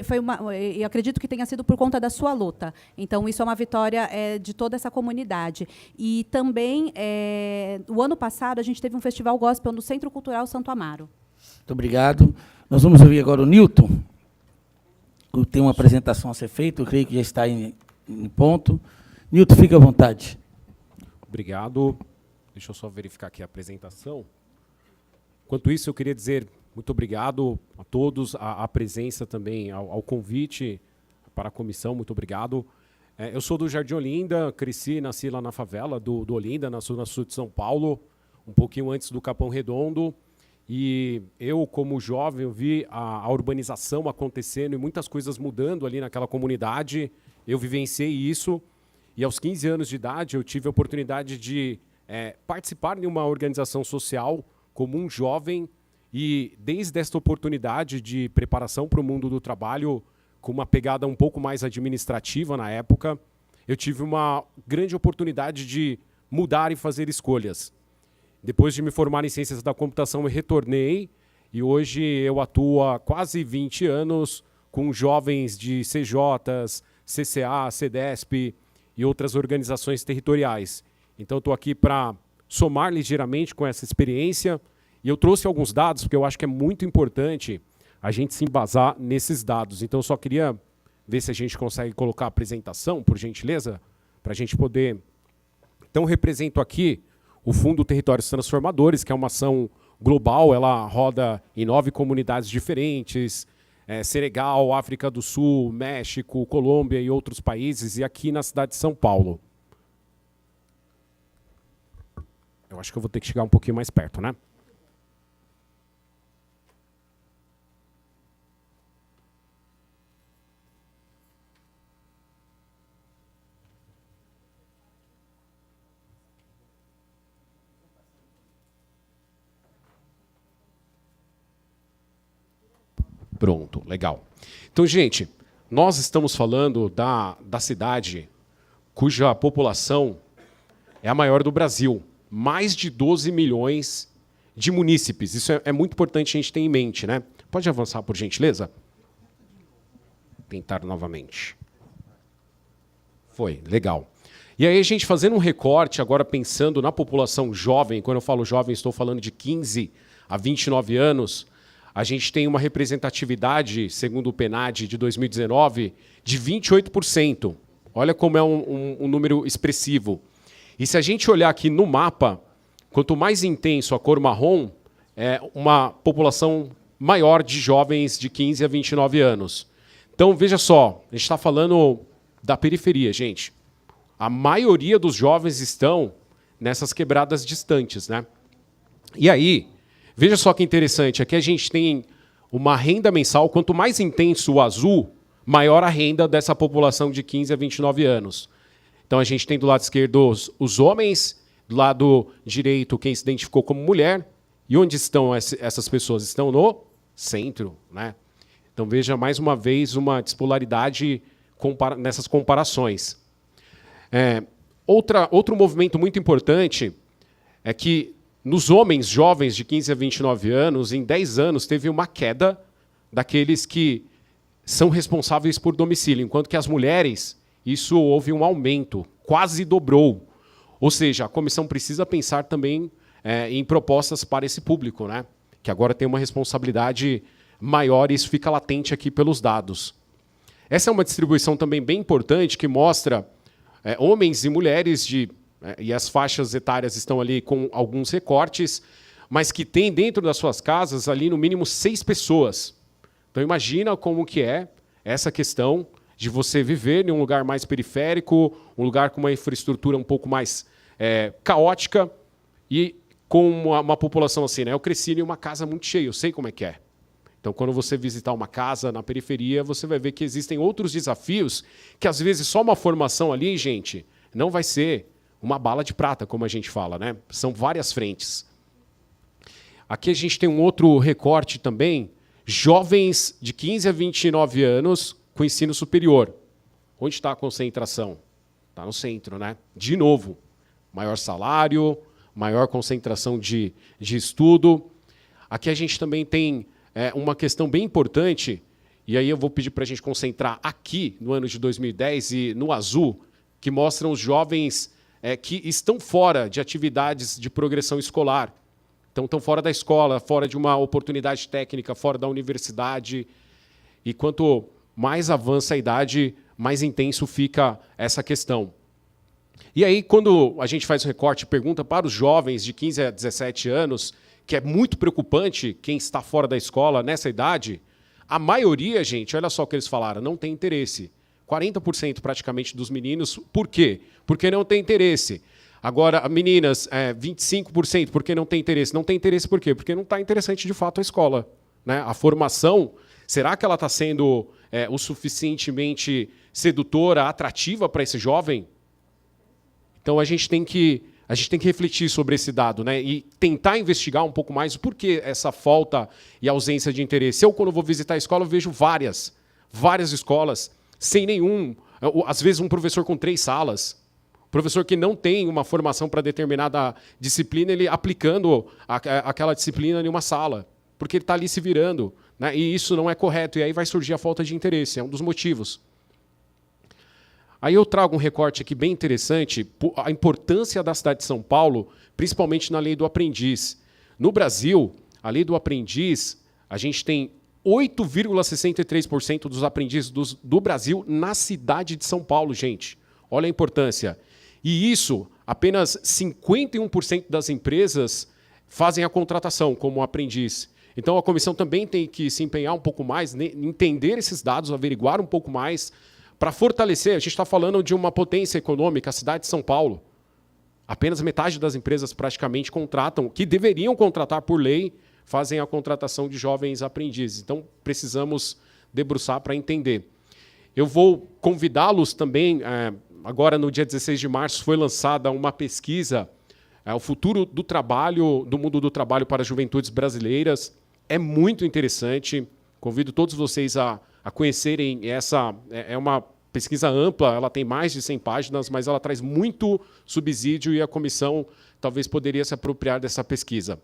foi uma, e acredito que tenha sido por conta da sua luta. Então isso é uma vitória de toda essa comunidade. E também o ano passado a gente teve um festival gospel no Centro Cultural Santo Amaro. Muito obrigado. Nós vamos ouvir agora o Nilton. Tem uma apresentação a ser feita, eu creio que já está em ponto. Nilton, fique à vontade. Obrigado. Deixa eu só verificar aqui a apresentação. Enquanto isso, eu queria dizer muito obrigado a todos, a presença também, ao convite para a comissão, muito obrigado. Eu sou do Jardim Olinda, cresci e nasci lá na favela do Olinda, na zona sul de São Paulo, um pouquinho antes do Capão Redondo. E eu, como jovem, eu vi a urbanização acontecendo e muitas coisas mudando ali naquela comunidade. Eu vivenciei isso. E aos 15 anos de idade, eu tive a oportunidade de participar de uma organização social como um jovem. E desde esta oportunidade de preparação para o mundo do trabalho, com uma pegada um pouco mais administrativa na época, eu tive uma grande oportunidade de mudar e fazer escolhas. Depois de me formar em Ciências da Computação, eu retornei e hoje eu atuo há quase 20 anos com jovens de CJs, CCA, CDESP e outras organizações territoriais. Então, estou aqui para somar ligeiramente com essa experiência e eu trouxe alguns dados, porque eu acho que é muito importante a gente se embasar nesses dados. Então, eu só queria ver se a gente consegue colocar a apresentação, por gentileza, para a gente poder... Então, represento aqui o Fundo Territórios Transformadores, que é uma ação global, ela roda em 9 comunidades diferentes, Senegal, África do Sul, México, Colômbia e outros países, e aqui na cidade de São Paulo. Eu acho que eu vou ter que chegar um pouquinho mais perto, né? Pronto, legal. Então, gente, nós estamos falando da cidade cuja população é a maior do Brasil. Mais de 12 milhões de munícipes. Isso é muito importante a gente ter em mente, né? Pode avançar, por gentileza? Tentar novamente. Foi, legal. E aí, a gente fazendo um recorte, agora pensando na população jovem, quando eu falo jovem, estou falando de 15 a 29 anos, a gente tem uma representatividade, segundo o PNAD de 2019, de 28%. Olha como é um número expressivo. E se a gente olhar aqui no mapa, quanto mais intenso a cor marrom, é uma população maior de jovens de 15 a 29 anos. Então, veja só, a gente está falando da periferia, gente. A maioria dos jovens estão nessas quebradas distantes, né? E aí... Veja só que interessante, aqui a gente tem uma renda mensal, quanto mais intenso o azul, maior a renda dessa população de 15 a 29 anos. Então a gente tem do lado esquerdo os homens, do lado direito quem se identificou como mulher, e onde estão essas pessoas? Estão no centro, né? Então veja mais uma vez uma despolaridade nessas comparações. Outro movimento muito importante é que nos homens jovens de 15 a 29 anos, em 10 anos, teve uma queda daqueles que são responsáveis por domicílio, enquanto que as mulheres, isso houve um aumento, quase dobrou. Ou seja, a comissão precisa pensar também em propostas para esse público, né? Que agora tem uma responsabilidade maior e isso fica latente aqui pelos dados. Essa é uma distribuição também bem importante que mostra homens e mulheres e as faixas etárias estão ali com alguns recortes, mas que tem dentro das suas casas ali no mínimo 6 pessoas. Então imagina como que é essa questão de você viver em um lugar mais periférico, um lugar com uma infraestrutura um pouco mais caótica e com uma população assim, né? Eu cresci em uma casa muito cheia, eu sei como é que é. Então, quando você visitar uma casa na periferia, você vai ver que existem outros desafios que, às vezes, só uma formação ali, gente, não vai ser uma bala de prata, como a gente fala, né? São várias frentes. Aqui a gente tem um outro recorte também, jovens de 15 a 29 anos com ensino superior. Onde está a concentração? Está no centro, né? De novo, maior salário, maior concentração de estudo. Aqui a gente também tem uma questão bem importante, e aí eu vou pedir para a gente concentrar aqui, no ano de 2010, e no azul, que mostram os jovens que estão fora de atividades de progressão escolar. Então, estão fora da escola, fora de uma oportunidade técnica, fora da universidade. E quanto mais avança a idade, mais intenso fica essa questão. E aí, quando a gente faz um recorte e pergunta para os jovens de 15 a 17 anos, que é muito preocupante quem está fora da escola nessa idade, a maioria, gente, olha só o que eles falaram, não tem interesse. 40% praticamente dos meninos. Por quê? Porque não tem interesse. Agora, meninas, 25%, porque não tem interesse. Não tem interesse por quê? Porque não está interessante, de fato, a escola. Né? A formação, será que ela está sendo o suficientemente sedutora, atrativa para esse jovem? Então, a gente tem que refletir sobre esse dado, né? E tentar investigar um pouco mais o porquê essa falta e ausência de interesse. Eu, quando vou visitar a escola, eu vejo várias escolas sem nenhum... Às vezes, um professor com 3 salas. Professor que não tem uma formação para determinada disciplina, ele aplicando aquela disciplina em uma sala, porque ele está ali se virando, né? E isso não é correto, e aí vai surgir a falta de interesse, é um dos motivos. Aí eu trago um recorte aqui bem interessante, a importância da cidade de São Paulo, principalmente na lei do aprendiz. No Brasil, a lei do aprendiz, a gente tem 8,63% dos aprendizes do Brasil na cidade de São Paulo, gente. Olha a importância. E isso, apenas 51% das empresas fazem a contratação como aprendiz. Então, a comissão também tem que se empenhar um pouco mais, entender esses dados, averiguar um pouco mais, para fortalecer. A gente está falando de uma potência econômica, a cidade de São Paulo. Apenas metade das empresas praticamente contratam, que deveriam contratar por lei, fazem a contratação de jovens aprendizes. Então, precisamos debruçar para entender. Eu vou convidá-los também... Agora, no dia 16 de março, foi lançada uma pesquisa, o futuro do trabalho, do mundo do trabalho para as juventudes brasileiras. É muito interessante. Convido todos vocês a conhecerem essa. É uma pesquisa ampla, ela tem mais de 100 páginas, mas ela traz muito subsídio e a comissão talvez poderia se apropriar dessa pesquisa.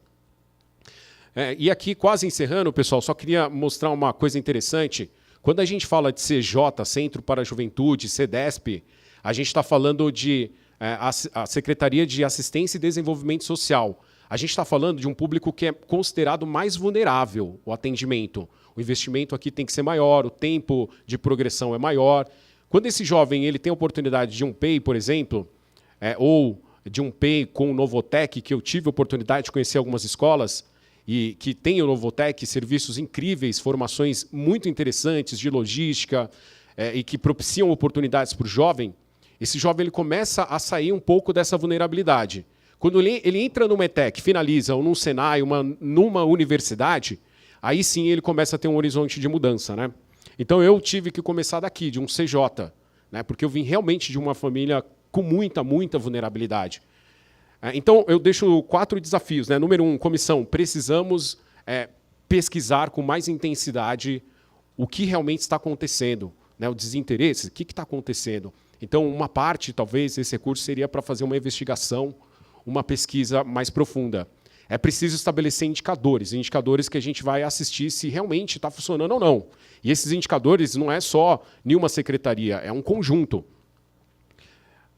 E aqui, quase encerrando, pessoal, só queria mostrar uma coisa interessante. Quando a gente fala de CJ, Centro para a Juventude, CEDESP, a gente está falando de a Secretaria de Assistência e Desenvolvimento Social. A gente está falando de um público que é considerado mais vulnerável, o atendimento. O investimento aqui tem que ser maior, o tempo de progressão é maior. Quando esse jovem ele tem a oportunidade de um PEI, por exemplo, ou de um PEI com o Novotec, que eu tive a oportunidade de conhecer algumas escolas, e que tem o Novotec, serviços incríveis, formações muito interessantes de logística, e que propiciam oportunidades para o jovem, esse jovem ele começa a sair um pouco dessa vulnerabilidade. Quando ele entra numa ETEC, finaliza, ou num Senai, numa universidade, aí sim ele começa a ter um horizonte de mudança. Né? Então eu tive que começar daqui, de um CJ, né? Porque eu vim realmente de uma família com muita vulnerabilidade. Então eu deixo 4 desafios. Né? Número 1, comissão, precisamos pesquisar com mais intensidade o que realmente está acontecendo. Né? O desinteresse, o que está acontecendo? Então, uma parte, talvez, desse recurso seria para fazer uma investigação, uma pesquisa mais profunda. É preciso estabelecer indicadores que a gente vai assistir se realmente está funcionando ou não. E esses indicadores não é só nenhuma secretaria, é um conjunto.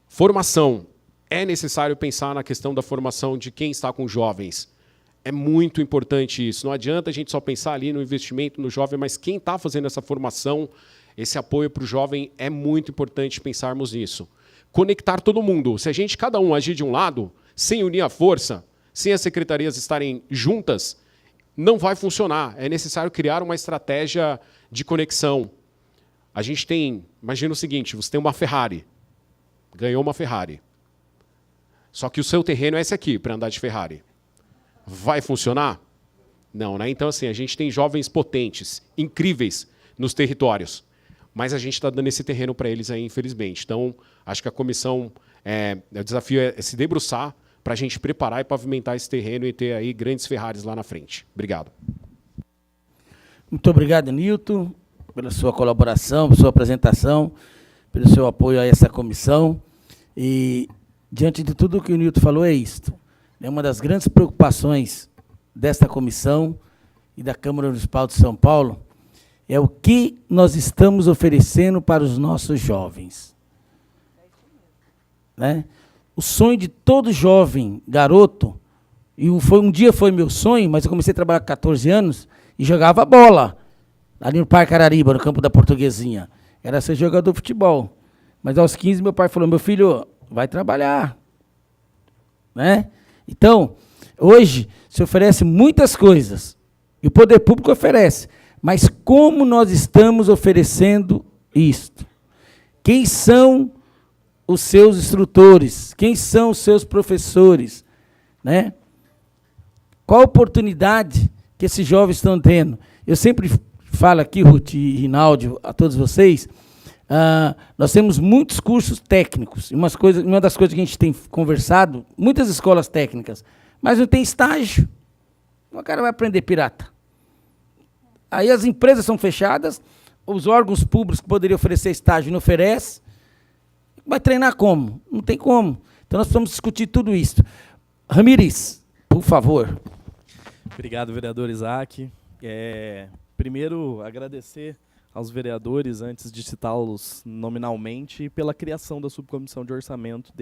Formação. É necessário pensar na questão da formação de quem está com jovens. É muito importante isso. Não adianta a gente só pensar ali no investimento no jovem, mas quem está fazendo essa formação, esse apoio para o jovem, é muito importante pensarmos nisso. Conectar todo mundo. Se a gente, cada um, agir de um lado, sem unir a força, sem as secretarias estarem juntas, não vai funcionar. É necessário criar uma estratégia de conexão. A gente tem, imagina o seguinte, você tem uma Ferrari, ganhou uma Ferrari. Só que o seu terreno é esse aqui, para andar de Ferrari. Vai funcionar? Não, né? Então, assim, a gente tem jovens potentes, incríveis nos territórios. mas a gente está dando esse terreno para eles aí, infelizmente. Então, acho que a comissão, o desafio é se debruçar para a gente preparar e pavimentar esse terreno e ter aí grandes Ferraris lá na frente. Obrigado. Muito obrigado, Nilton, pela sua colaboração, pela sua apresentação, pelo seu apoio a essa comissão. E, diante de tudo o que o Nilton falou, é isto. É uma das grandes preocupações desta comissão e da Câmara Municipal de São Paulo, é o que nós estamos oferecendo para os nossos jovens. Né? O sonho de todo jovem, garoto, e um dia foi meu sonho, mas eu comecei a trabalhar com 14 anos e jogava bola, ali no Parque Arariba, no campo da Portuguesinha. Era ser jogador de futebol. Mas aos 15, meu pai falou, meu filho, vai trabalhar. Né? Então, hoje, se oferece muitas coisas, e o poder público oferece, mas como nós estamos oferecendo isto? Quem são os seus instrutores? Quem são os seus professores? Né? Qual a oportunidade que esses jovens estão tendo? Eu sempre falo aqui, Ruth e Rinaldi, a todos vocês, nós temos muitos cursos técnicos, uma das coisas que a gente tem conversado, muitas escolas técnicas, mas não tem estágio. O cara vai aprender pirata. Aí as empresas são fechadas, os órgãos públicos que poderiam oferecer estágio não oferecem. Vai treinar como? Não tem como. Então nós precisamos discutir tudo isso. Ramires, por favor. Obrigado, vereador Isaac. Primeiro, agradecer aos vereadores, antes de citá-los nominalmente, pela criação da subcomissão de orçamento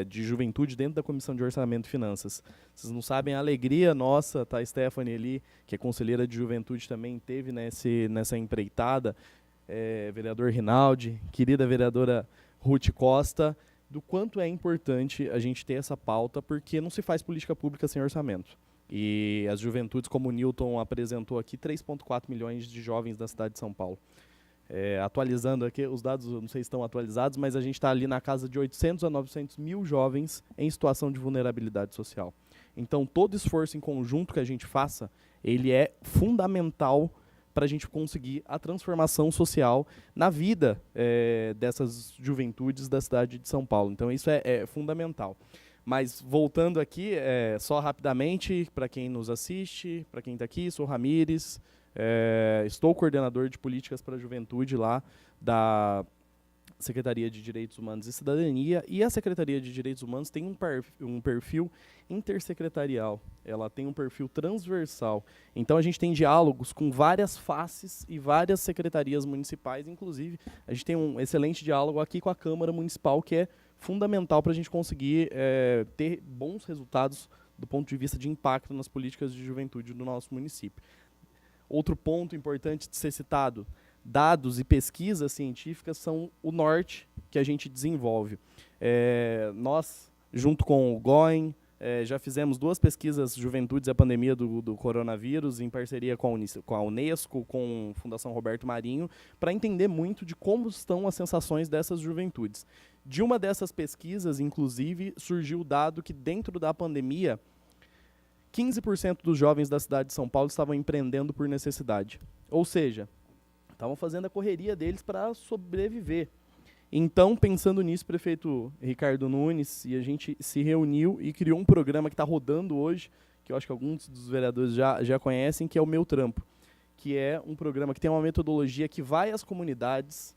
de juventude dentro da Comissão de Orçamento e Finanças. Vocês não sabem a alegria nossa, tá? A Stephanie ali, que é conselheira de juventude, também teve nessa empreitada, vereador Rinaldi, querida vereadora Ruth Costa, do quanto é importante a gente ter essa pauta, porque não se faz política pública sem orçamento. E as juventudes, como o Nilton apresentou aqui, 3,4 milhões de jovens da cidade de São Paulo. Atualizando aqui, os dados não sei se estão atualizados, mas a gente está ali na casa de 800 a 900 mil jovens em situação de vulnerabilidade social. Então, todo esforço em conjunto que a gente faça, ele é fundamental para a gente conseguir a transformação social na vida dessas juventudes da cidade de São Paulo. Então, isso é fundamental. Mas, voltando aqui, só rapidamente, para quem nos assiste, para quem está aqui, sou Ramires, estou coordenador de políticas para a juventude lá da Secretaria de Direitos Humanos e Cidadania, e a Secretaria de Direitos Humanos tem um perfil intersecretarial, ela tem um perfil transversal. Então a gente tem diálogos com várias faces e várias secretarias municipais, inclusive a gente tem um excelente diálogo aqui com a Câmara Municipal, que é fundamental para a gente conseguir ter bons resultados do ponto de vista de impacto nas políticas de juventude do nosso município. Outro ponto importante de ser citado, dados e pesquisas científicas são o norte que a gente desenvolve. Nós, junto com o GOEM, já fizemos 2 pesquisas Juventudes e a Pandemia do Coronavírus, em parceria com a Unesco, com a Fundação Roberto Marinho, para entender muito de como estão as sensações dessas juventudes. De uma dessas pesquisas, inclusive, surgiu o dado que, dentro da pandemia, 15% dos jovens da cidade de São Paulo estavam empreendendo por necessidade. Ou seja, estavam fazendo a correria deles para sobreviver. Então, pensando nisso, o prefeito Ricardo Nunes e a gente se reuniu e criou um programa que está rodando hoje, que eu acho que alguns dos vereadores já conhecem, que é o Meu Trampo, que é um programa que tem uma metodologia que vai às comunidades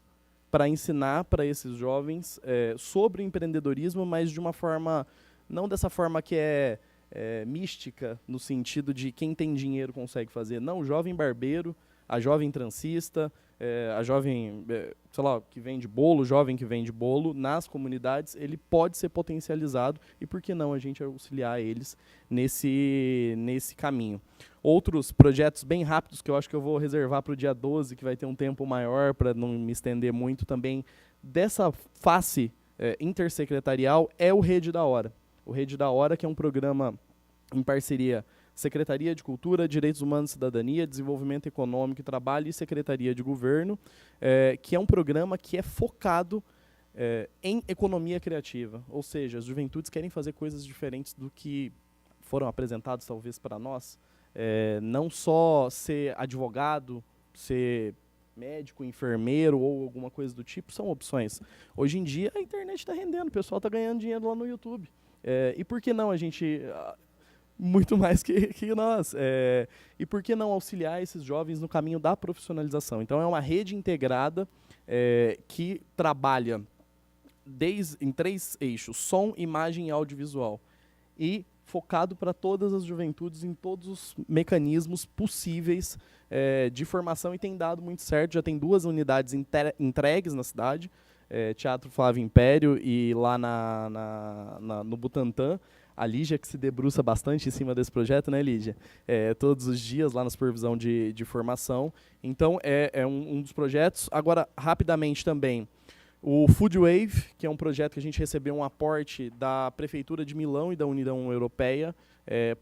para ensinar para esses jovens sobre o empreendedorismo, mas de uma forma, não dessa forma que é mística, no sentido de quem tem dinheiro consegue fazer. Não, o jovem barbeiro, a jovem transista, a jovem, sei lá, que vende bolo, o jovem que vende bolo, nas comunidades, ele pode ser potencializado e por que não a gente auxiliar eles nesse caminho. Outros projetos bem rápidos que eu acho que eu vou reservar para o dia 12, que vai ter um tempo maior para não me estender muito também, dessa face intersecretarial, é o Rede da Hora. O Rede da Hora, que é um programa em parceria Secretaria de Cultura, Direitos Humanos e Cidadania, Desenvolvimento Econômico e Trabalho e Secretaria de Governo, que é um programa que é focado em economia criativa. Ou seja, as juventudes querem fazer coisas diferentes do que foram apresentados, talvez, para nós. Não só ser advogado, ser médico, enfermeiro ou alguma coisa do tipo, são opções. Hoje em dia a internet está rendendo, o pessoal está ganhando dinheiro lá no YouTube. E por que não a gente... muito mais que nós. E por que não auxiliar esses jovens no caminho da profissionalização? Então, é uma rede integrada que trabalha em 3 eixos: som, imagem e audiovisual. E focado para todas as juventudes em todos os mecanismos possíveis de formação, e tem dado muito certo. Já tem 2 unidades entregues na cidade, Teatro Flávio Império e lá no Butantã. A Lígia, que se debruça bastante em cima desse projeto, né, Lígia? Todos os dias lá na supervisão de formação. Então, é um dos projetos. Agora, rapidamente também, o Food Wave, que é um projeto que a gente recebeu um aporte da Prefeitura de Milão e da União Europeia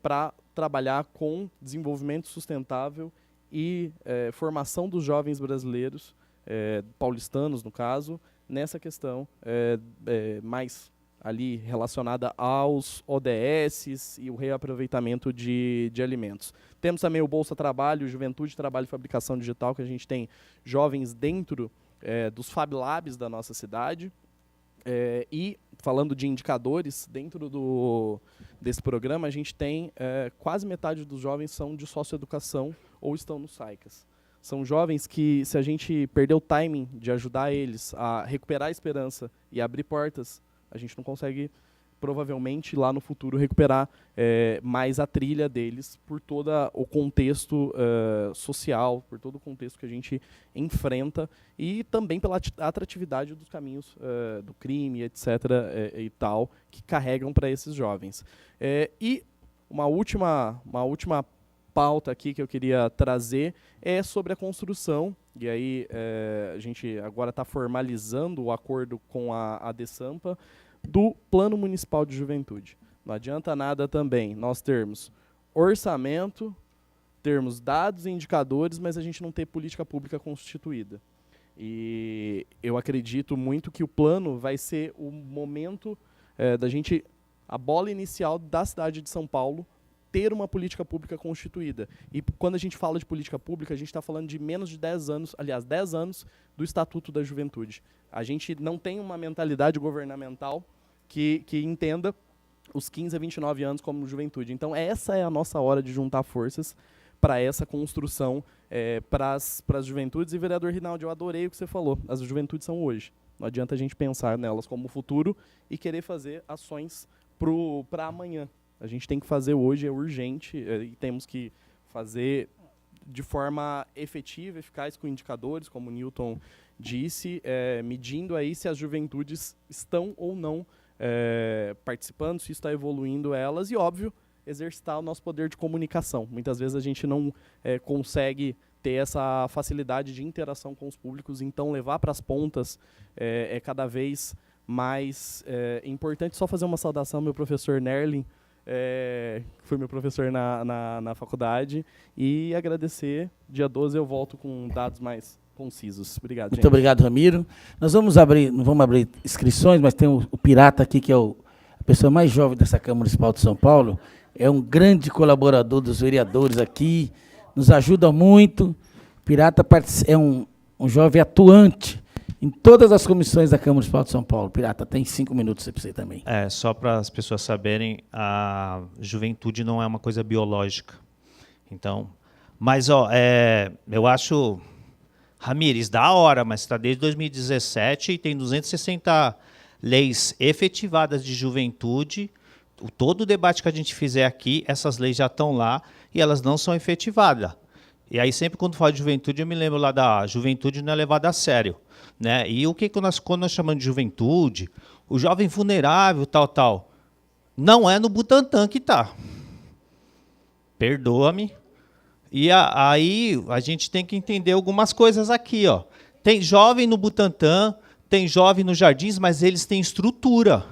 para trabalhar com desenvolvimento sustentável e formação dos jovens brasileiros, paulistanos, no caso, nessa questão mais ali relacionada aos ODS e o reaproveitamento de alimentos. Temos também o Bolsa Trabalho, Juventude, Trabalho e Fabricação Digital, que a gente tem jovens dentro dos Fab Labs da nossa cidade. E, falando de indicadores, dentro desse programa, a gente tem quase metade dos jovens são de socioeducação ou estão no SAICAS. São jovens que, se a gente perder o timing de ajudar eles a recuperar a esperança e abrir portas, a gente não consegue, provavelmente, lá no futuro, recuperar mais a trilha deles por todo o contexto social, por todo o contexto que a gente enfrenta, e também pela atratividade dos caminhos do crime, etc. E tal, que carregam para esses jovens. E uma última pauta aqui que eu queria trazer é sobre a construção, e aí a gente agora está formalizando o acordo com a DESAMPA, do Plano Municipal de Juventude. Não adianta nada também nós termos orçamento, termos dados e indicadores, mas a gente não ter política pública constituída. E eu acredito muito que o plano vai ser o momento da gente, a bola inicial da cidade de São Paulo, ter uma política pública constituída. E quando a gente fala de política pública, a gente está falando de menos de 10 anos, aliás, 10 anos do Estatuto da Juventude. A gente não tem uma mentalidade governamental que entenda os 15 a 29 anos como juventude. Então, essa é a nossa hora de juntar forças para essa construção para as juventudes. E, vereador Rinaldi, eu adorei o que você falou. As juventudes são hoje. Não adianta a gente pensar nelas como futuro e querer fazer ações para amanhã. A gente tem que fazer hoje, é urgente, e temos que fazer de forma efetiva, eficaz, com indicadores, como o Newton disse, medindo aí se as juventudes estão ou não participando, se está evoluindo elas, e, óbvio, exercitar o nosso poder de comunicação. Muitas vezes a gente não consegue ter essa facilidade de interação com os públicos, então levar para as pontas é cada vez mais importante. Só fazer uma saudação ao meu professor Nerlin, que foi meu professor na faculdade, e agradecer. Dia 12 eu volto com dados mais concisos. Obrigado, gente. Muito obrigado, Ramiro. Nós vamos abrir, não vamos abrir inscrições, mas tem o Pirata aqui, que é a pessoa mais jovem dessa Câmara Municipal de São Paulo, é um grande colaborador dos vereadores aqui, nos ajuda muito. O Pirata é um jovem atuante em todas as comissões da Câmara Municipal de São Paulo. Pirata, tem 5 minutos para você também. Só para as pessoas saberem, a juventude não é uma coisa biológica. Então, mas eu acho, Ramires, da hora, mas está desde 2017 e tem 260 leis efetivadas de juventude. Todo o debate que a gente fizer aqui, essas leis já estão lá e elas não são efetivadas. E aí, sempre quando falo de juventude, eu me lembro lá da juventude não é levada a sério. Né? E o que quando nós chamamos de juventude, o jovem vulnerável, tal, não é no Butantã que está. Perdoa-me. E aí a gente tem que entender algumas coisas aqui. Ó. Tem jovem no Butantã, tem jovem nos Jardins, mas eles têm estrutura.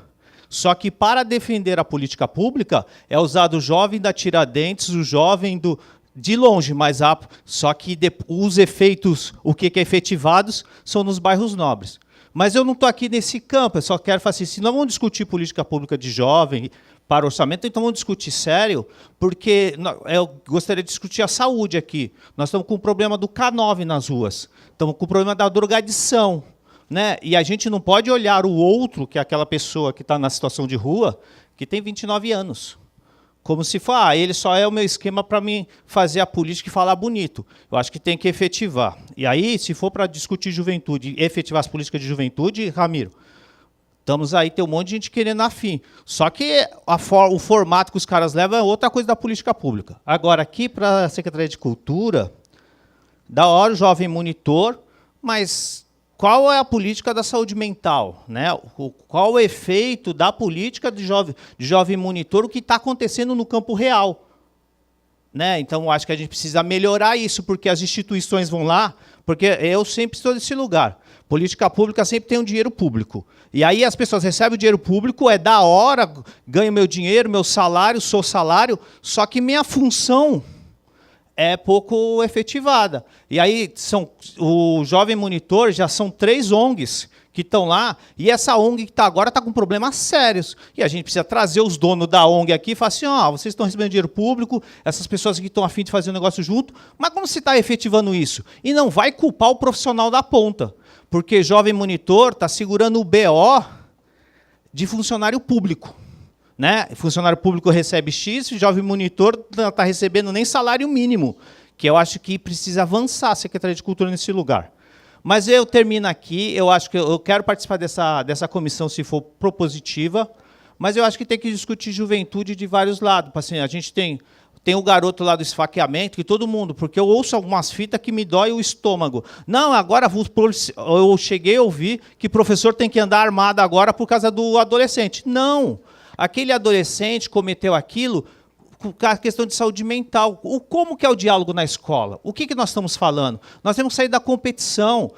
Só que para defender a política pública é usado o jovem da Tiradentes, o jovem de longe mais rápido, só que os efeitos, o que é efetivados, são nos bairros nobres. Mas eu não estou aqui nesse campo, eu só quero fazer assim, se não vamos discutir política pública de jovem para orçamento, então vamos discutir sério, porque eu gostaria de discutir a saúde aqui. Nós estamos com o problema do K9 nas ruas, estamos com o problema da drogadição, né? E a gente não pode olhar o outro, que é aquela pessoa que está na situação de rua, que tem 29 anos. Como se for, ele só é o meu esquema para mim fazer a política e falar bonito. Eu acho que tem que efetivar. E aí, se for para discutir juventude, efetivar as políticas de juventude, Ramiro, estamos aí, tem um monte de gente querendo afim. Só que o formato que os caras levam é outra coisa da política pública. Agora, aqui para a Secretaria de Cultura, da hora o jovem monitor, mas qual é a política da saúde mental, né? Qual o efeito da política de jovem monitor, o que está acontecendo no campo real? Né? Então, acho que a gente precisa melhorar isso, porque as instituições vão lá, porque eu sempre estou nesse lugar. Política pública sempre tem um dinheiro público. E aí as pessoas recebem o dinheiro público, é da hora, ganho meu dinheiro, meu salário, sou salário, só que minha função é pouco efetivada. E aí, o Jovem Monitor já são 3 ONGs que estão lá, e essa ONG que está agora está com problemas sérios. E a gente precisa trazer os donos da ONG aqui e falar assim, vocês estão recebendo dinheiro público, essas pessoas que estão a fim de fazer um negócio junto, mas como se está efetivando isso? E não vai culpar o profissional da ponta, porque Jovem Monitor está segurando o BO de funcionário público. Né? Funcionário público recebe X, jovem monitor não está recebendo nem salário mínimo, que eu acho que precisa avançar a Secretaria de Cultura nesse lugar. Mas eu termino aqui, eu acho que eu quero participar dessa comissão se for propositiva, mas eu acho que tem que discutir juventude de vários lados. Assim, a gente tem o garoto lá do esfaqueamento, que todo mundo, porque eu ouço algumas fitas que me dói o estômago. Não, agora eu cheguei a ouvir que professor tem que andar armado agora por causa do adolescente. Não. Aquele adolescente cometeu aquilo com a questão de saúde mental. Como que é o diálogo na escola? O que nós estamos falando? Nós temos que sair da competição.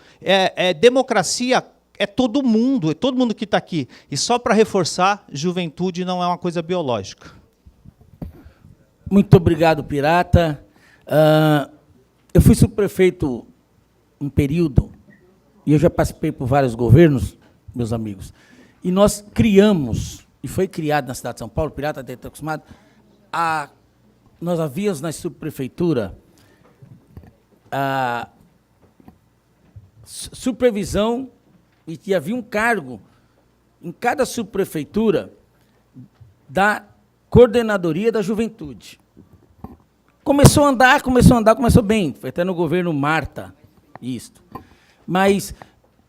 Democracia é todo mundo que está aqui. E só para reforçar, juventude não é uma coisa biológica. Muito obrigado, Pirata. Eu fui subprefeito um período, e eu já participei por vários governos, meus amigos, e nós criamos... E foi criado na cidade de São Paulo, o Pirata deve estar acostumado, nós havíamos na subprefeitura a supervisão, e havia um cargo em cada subprefeitura da coordenadoria da juventude. Começou a andar, começou bem, foi até no governo Marta, isto. Mas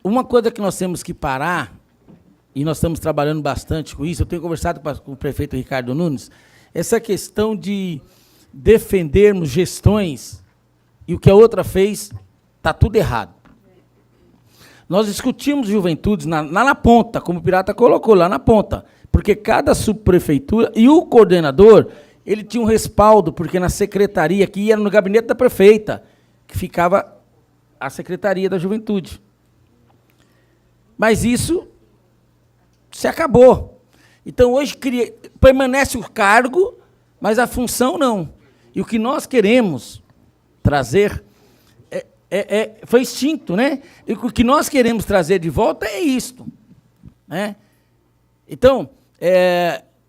uma coisa que nós temos que parar, e nós estamos trabalhando bastante com isso, eu tenho conversado com o prefeito Ricardo Nunes, essa questão de defendermos gestões e o que a outra fez está tudo errado. Nós discutimos juventudes lá na ponta, como o Pirata colocou, lá na ponta, porque cada subprefeitura e o coordenador, ele tinha um respaldo, porque na secretaria, que era no gabinete da prefeita, que ficava a Secretaria da Juventude. Mas isso se acabou. Então, hoje permanece o cargo, mas a função não. E o que nós queremos trazer foi extinto, né? E o que nós queremos trazer de volta é isto. Né? Então,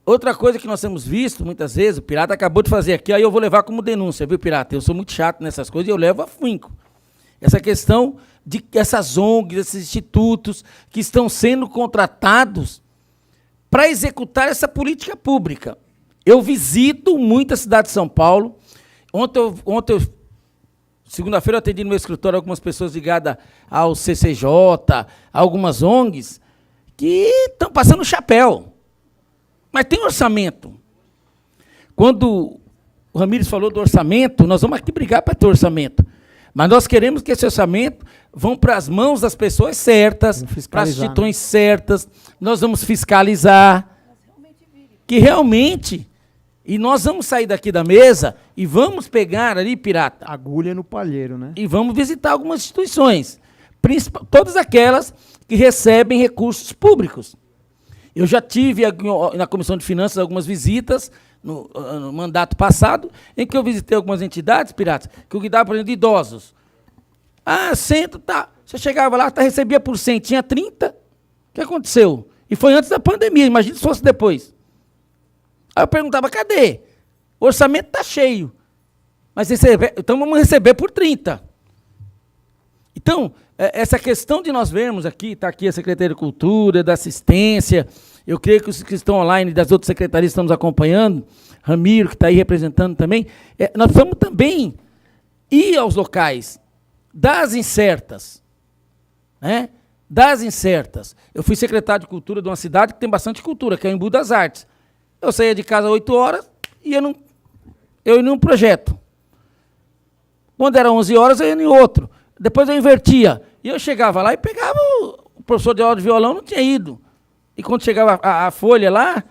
outra coisa que nós temos visto, muitas vezes, o Pirata acabou de fazer aqui, aí eu vou levar como denúncia, viu, Pirata? Eu sou muito chato nessas coisas e eu levo a finco. Essa questão de essas ONGs, esses institutos que estão sendo contratados para executar essa política pública. Eu visito muito a cidade de São Paulo. Ontem segunda-feira, eu atendi no meu escritório algumas pessoas ligadas ao CCJ, algumas ONGs, que estão passando chapéu. Mas tem orçamento. Quando o Ramires falou do orçamento, nós vamos aqui brigar para ter orçamento. Mas nós queremos que esse orçamento vão para as mãos das pessoas certas, para as instituições certas. Nós vamos fiscalizar. Que realmente... E nós vamos sair daqui da mesa e vamos pegar ali, Pirata... Agulha no palheiro, né? E vamos visitar algumas instituições. Todas aquelas que recebem recursos públicos. Eu já tive na Comissão de Finanças algumas visitas no mandato passado, em que eu visitei algumas entidades, Piratas, que eu cuidava, por exemplo, de idosos. Ah, centro, tá. Você chegava lá, recebia por 100, tinha 30. O que aconteceu? E foi antes da pandemia, imagina se fosse depois. Aí eu perguntava, cadê? O orçamento está cheio. Mas então vamos receber por 30. Então, essa questão de nós vermos aqui, está aqui a Secretaria de Cultura, da Assistência, eu creio que os que estão online das outras secretarias estamos acompanhando, Ramiro, que está aí representando também, nós precisamos também ir aos locais das incertas, né? Das incertas. Eu fui secretário de Cultura de uma cidade que tem bastante cultura, que é o Embu das Artes. Eu saía de casa às 8 horas e eu ia num projeto. Quando era 11 horas, eu ia em outro. Depois eu invertia. E eu chegava lá e pegava o professor de aula de violão, não tinha ido. E quando chegava a folha lá,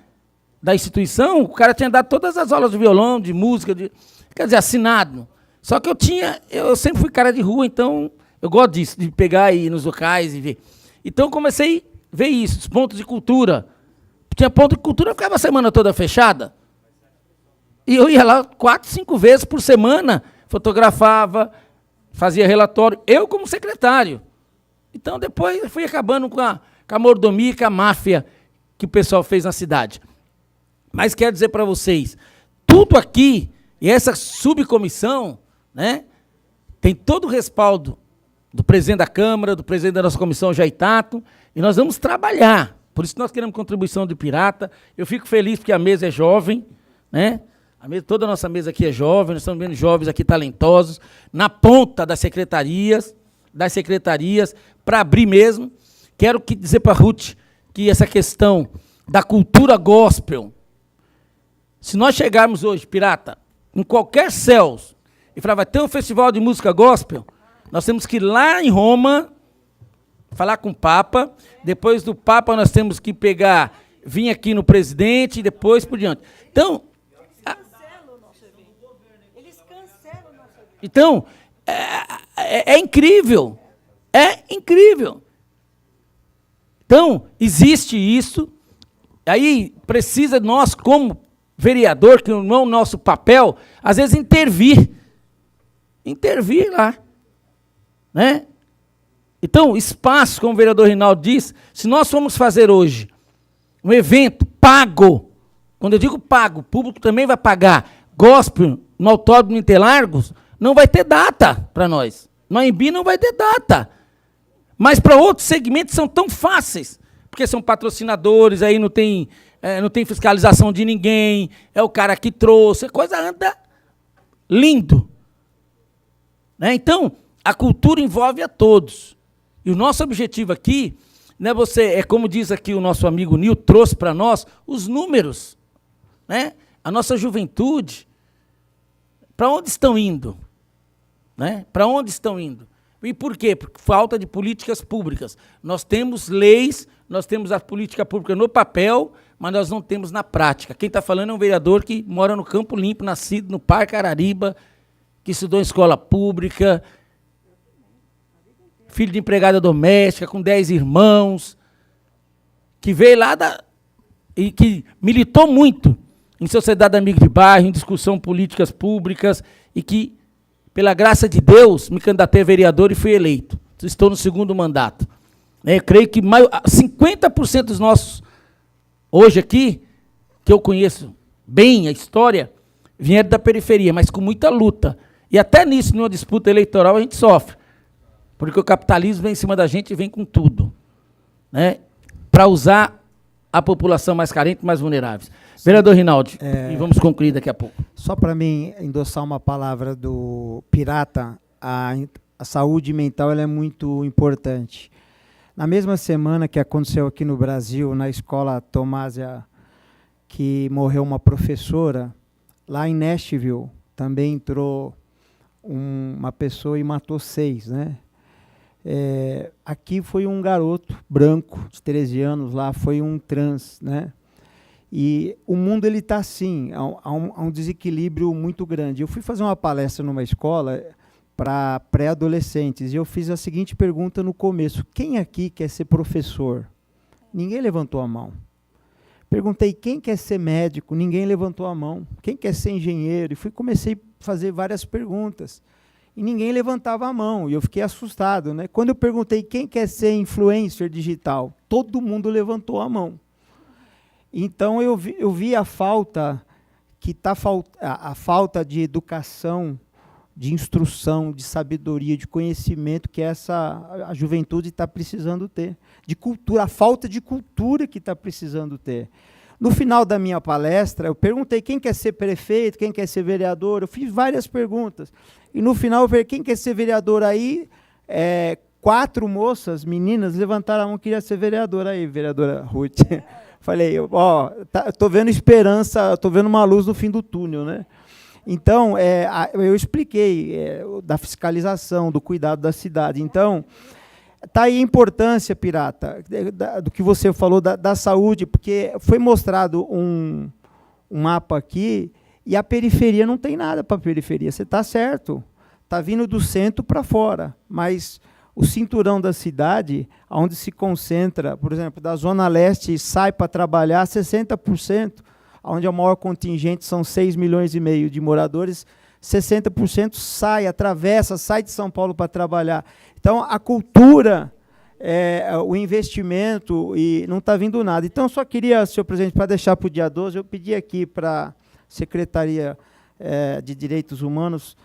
da instituição, o cara tinha dado todas as aulas de violão, de música, quer dizer, assinado. Só que eu sempre fui cara de rua, então eu gosto disso, de pegar e ir nos locais e ver. Então eu comecei a ver isso, os pontos de cultura. Tinha ponto de cultura, eu ficava a semana toda fechada. E eu ia lá 4, 5 vezes por semana, fotografava, fazia relatório, eu como secretário. Então depois eu fui acabando com a mordomia e com a máfia que o pessoal fez na cidade. Mas quero dizer para vocês, tudo aqui, e essa subcomissão, né, tem todo o respaldo do presidente da Câmara, do presidente da nossa comissão, Jair Tato, e nós vamos trabalhar. Por isso que nós queremos contribuição de Pirata. Eu fico feliz porque a mesa é jovem, né? Toda a nossa mesa aqui é jovem, nós estamos vendo jovens aqui talentosos, na ponta das secretarias, para abrir mesmo. Quero dizer para a Ruth que essa questão da cultura gospel, se nós chegarmos hoje, Pirata, em qualquer céus, e falar, vai ter um festival de música gospel, nós temos que ir lá em Roma, falar com o Papa, depois do Papa nós temos que vir aqui no presidente e depois por diante. Então, então é incrível, Então, existe isso, aí precisa nós, como vereador, que não é o nosso papel, às vezes intervir lá, né? Então, espaço, como o vereador Rinaldo diz, se nós formos fazer hoje um evento pago, quando eu digo pago, o público também vai pagar, gospel no Autódromo Interlagos, não vai ter data para nós. No AMB não vai ter data. Mas para outros segmentos são tão fáceis, porque são patrocinadores, aí não tem fiscalização de ninguém, é o cara que trouxe, a coisa anda lindo. Né? Então, a cultura envolve a todos. E o nosso objetivo aqui, né, como diz aqui o nosso amigo Nil, trouxe para nós os números. Né? A nossa juventude, para onde estão indo? Né? Para onde estão indo? E por quê? Por falta de políticas públicas. Nós temos leis, nós temos a política pública no papel, mas nós não temos na prática. Quem está falando é um vereador que mora no Campo Limpo, nascido no Parque Arariba, que estudou em escola pública, filho de empregada doméstica, com 10 irmãos, que veio lá e que militou muito em Sociedade Amiga de Bairro, em discussão políticas públicas, e que, pela graça de Deus, me candidatei a vereador e fui eleito. Estou no 2º mandato. Eu creio que 50% dos nossos, hoje aqui, que eu conheço bem a história, vieram da periferia, mas com muita luta. E até nisso, numa disputa eleitoral, a gente sofre. Porque o capitalismo vem em cima da gente e vem com tudo. Né? Para usar a população mais carente, mais vulnerável. Vereador Rinaldo, e vamos concluir daqui a pouco. Só para mim endossar uma palavra do Pirata, a saúde mental ela é muito importante. Na mesma semana que aconteceu aqui no Brasil, na escola Tomásia, que morreu uma professora, lá em Nashville também entrou uma pessoa e matou 6, né? Aqui foi um garoto branco, de 13 anos, lá foi um trans, né? E o mundo ele está assim, há um desequilíbrio muito grande. Eu fui fazer uma palestra numa escola para pré-adolescentes e eu fiz a seguinte pergunta no começo: quem aqui quer ser professor? Ninguém levantou a mão. Perguntei quem quer ser médico, ninguém levantou a mão. Quem quer ser engenheiro? E comecei a fazer várias perguntas. E ninguém levantava a mão, e eu fiquei assustado, né? Quando eu perguntei quem quer ser influencer digital, todo mundo levantou a mão. Então eu vi a falta a falta de educação, de instrução, de sabedoria, de conhecimento que a juventude está precisando ter, de cultura, a falta de cultura que está precisando ter. No final da minha palestra, eu perguntei quem quer ser prefeito, quem quer ser vereador, eu fiz várias perguntas. E no final eu falei, quem quer ser vereador aí? 4 moças, meninas, levantaram a mão que queria ser vereadora aí, vereadora Ruth. Falei, estou vendo esperança, estou vendo uma luz no fim do túnel, né? Então, eu expliquei da fiscalização, do cuidado da cidade. Então, está aí a importância, Pirata, do que você falou da saúde, porque foi mostrado um mapa aqui, e a periferia não tem nada para a periferia. Você está certo, está vindo do centro para fora, mas o cinturão da cidade, onde se concentra, por exemplo, da Zona Leste, sai para trabalhar 60%, onde o maior contingente são 6,5 milhões de moradores, 60% sai de São Paulo para trabalhar. Então, a cultura, o investimento, e não está vindo nada. Então, eu só queria, senhor presidente, para deixar para o dia 12, eu pedi aqui para a Secretaria de Direitos Humanos,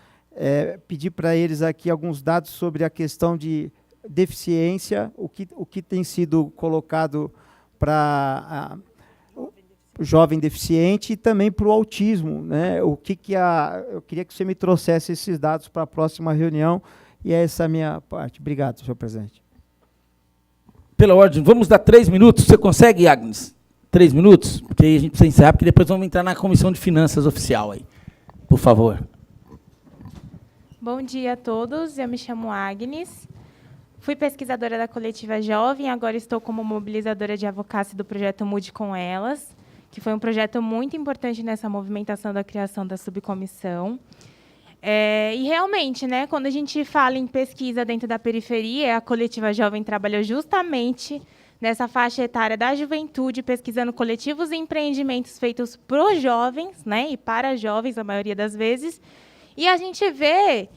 pedir para eles aqui alguns dados sobre a questão de deficiência, o que tem sido colocado para o jovem deficiente e também para o autismo, né? Eu queria que você me trouxesse esses dados para a próxima reunião, e essa é a minha parte. Obrigado, senhor presidente. Pela ordem, vamos dar 3 minutos. Você consegue, Agnes? 3 minutos? Porque aí a gente precisa encerrar, porque depois vamos entrar na Comissão de Finanças oficial aí. Por favor. Bom dia a todos, eu me chamo Agnes, fui pesquisadora da Coletiva Jovem, agora estou como mobilizadora de advocacy do projeto Mude com Elas, que foi um projeto muito importante nessa movimentação da criação da subcomissão. E realmente, né, quando a gente fala em pesquisa dentro da periferia, a Coletiva Jovem trabalhou justamente nessa faixa etária da juventude, pesquisando coletivos e empreendimentos feitos para os jovens, né, e para jovens, a maioria das vezes. E a gente vê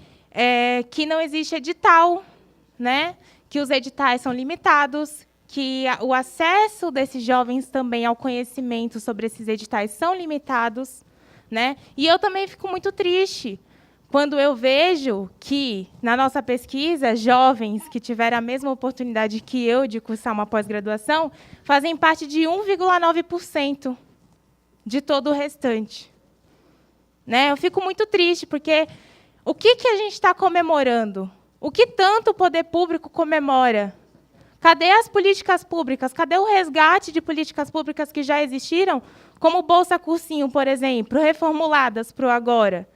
que não existe edital, né? Que os editais são limitados, que o acesso desses jovens também ao conhecimento sobre esses editais são limitados, né? E eu também fico muito triste quando eu vejo que, na nossa pesquisa, jovens que tiveram a mesma oportunidade que eu de cursar uma pós-graduação fazem parte de 1,9% de todo o restante. Né? Eu fico muito triste, porque o que a gente está comemorando? O que tanto o poder público comemora? Cadê as políticas públicas? Cadê o resgate de políticas públicas que já existiram, como o Bolsa Cursinho, por exemplo, reformuladas para o agora?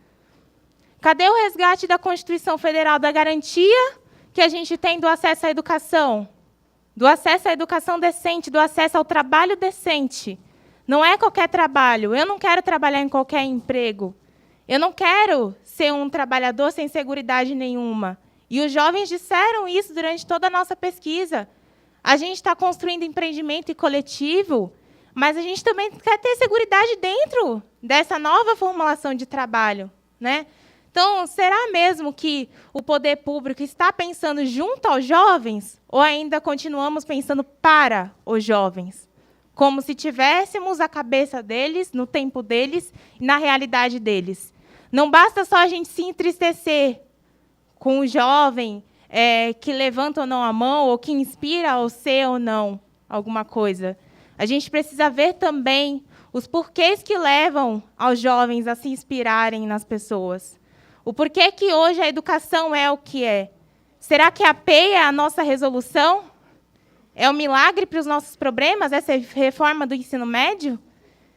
Cadê o resgate da Constituição Federal, da garantia que a gente tem do acesso à educação? Do acesso à educação decente, do acesso ao trabalho decente. Não é qualquer trabalho. Eu não quero trabalhar em qualquer emprego. Eu não quero ser um trabalhador sem seguridade nenhuma. E os jovens disseram isso durante toda a nossa pesquisa. A gente está construindo empreendimento e coletivo, mas a gente também quer ter seguridade dentro dessa nova formulação de trabalho, né? Então, será mesmo que o poder público está pensando junto aos jovens, ou ainda continuamos pensando para os jovens? Como se tivéssemos a cabeça deles, no tempo deles, e na realidade deles. Não basta só a gente se entristecer com o jovem que levanta ou não a mão, ou que inspira ao ser ou não alguma coisa. A gente precisa ver também os porquês que levam aos jovens a se inspirarem nas pessoas. O porquê que hoje a educação é o que é. Será que a PEI é a nossa resolução? É um milagre para os nossos problemas, essa reforma do ensino médio?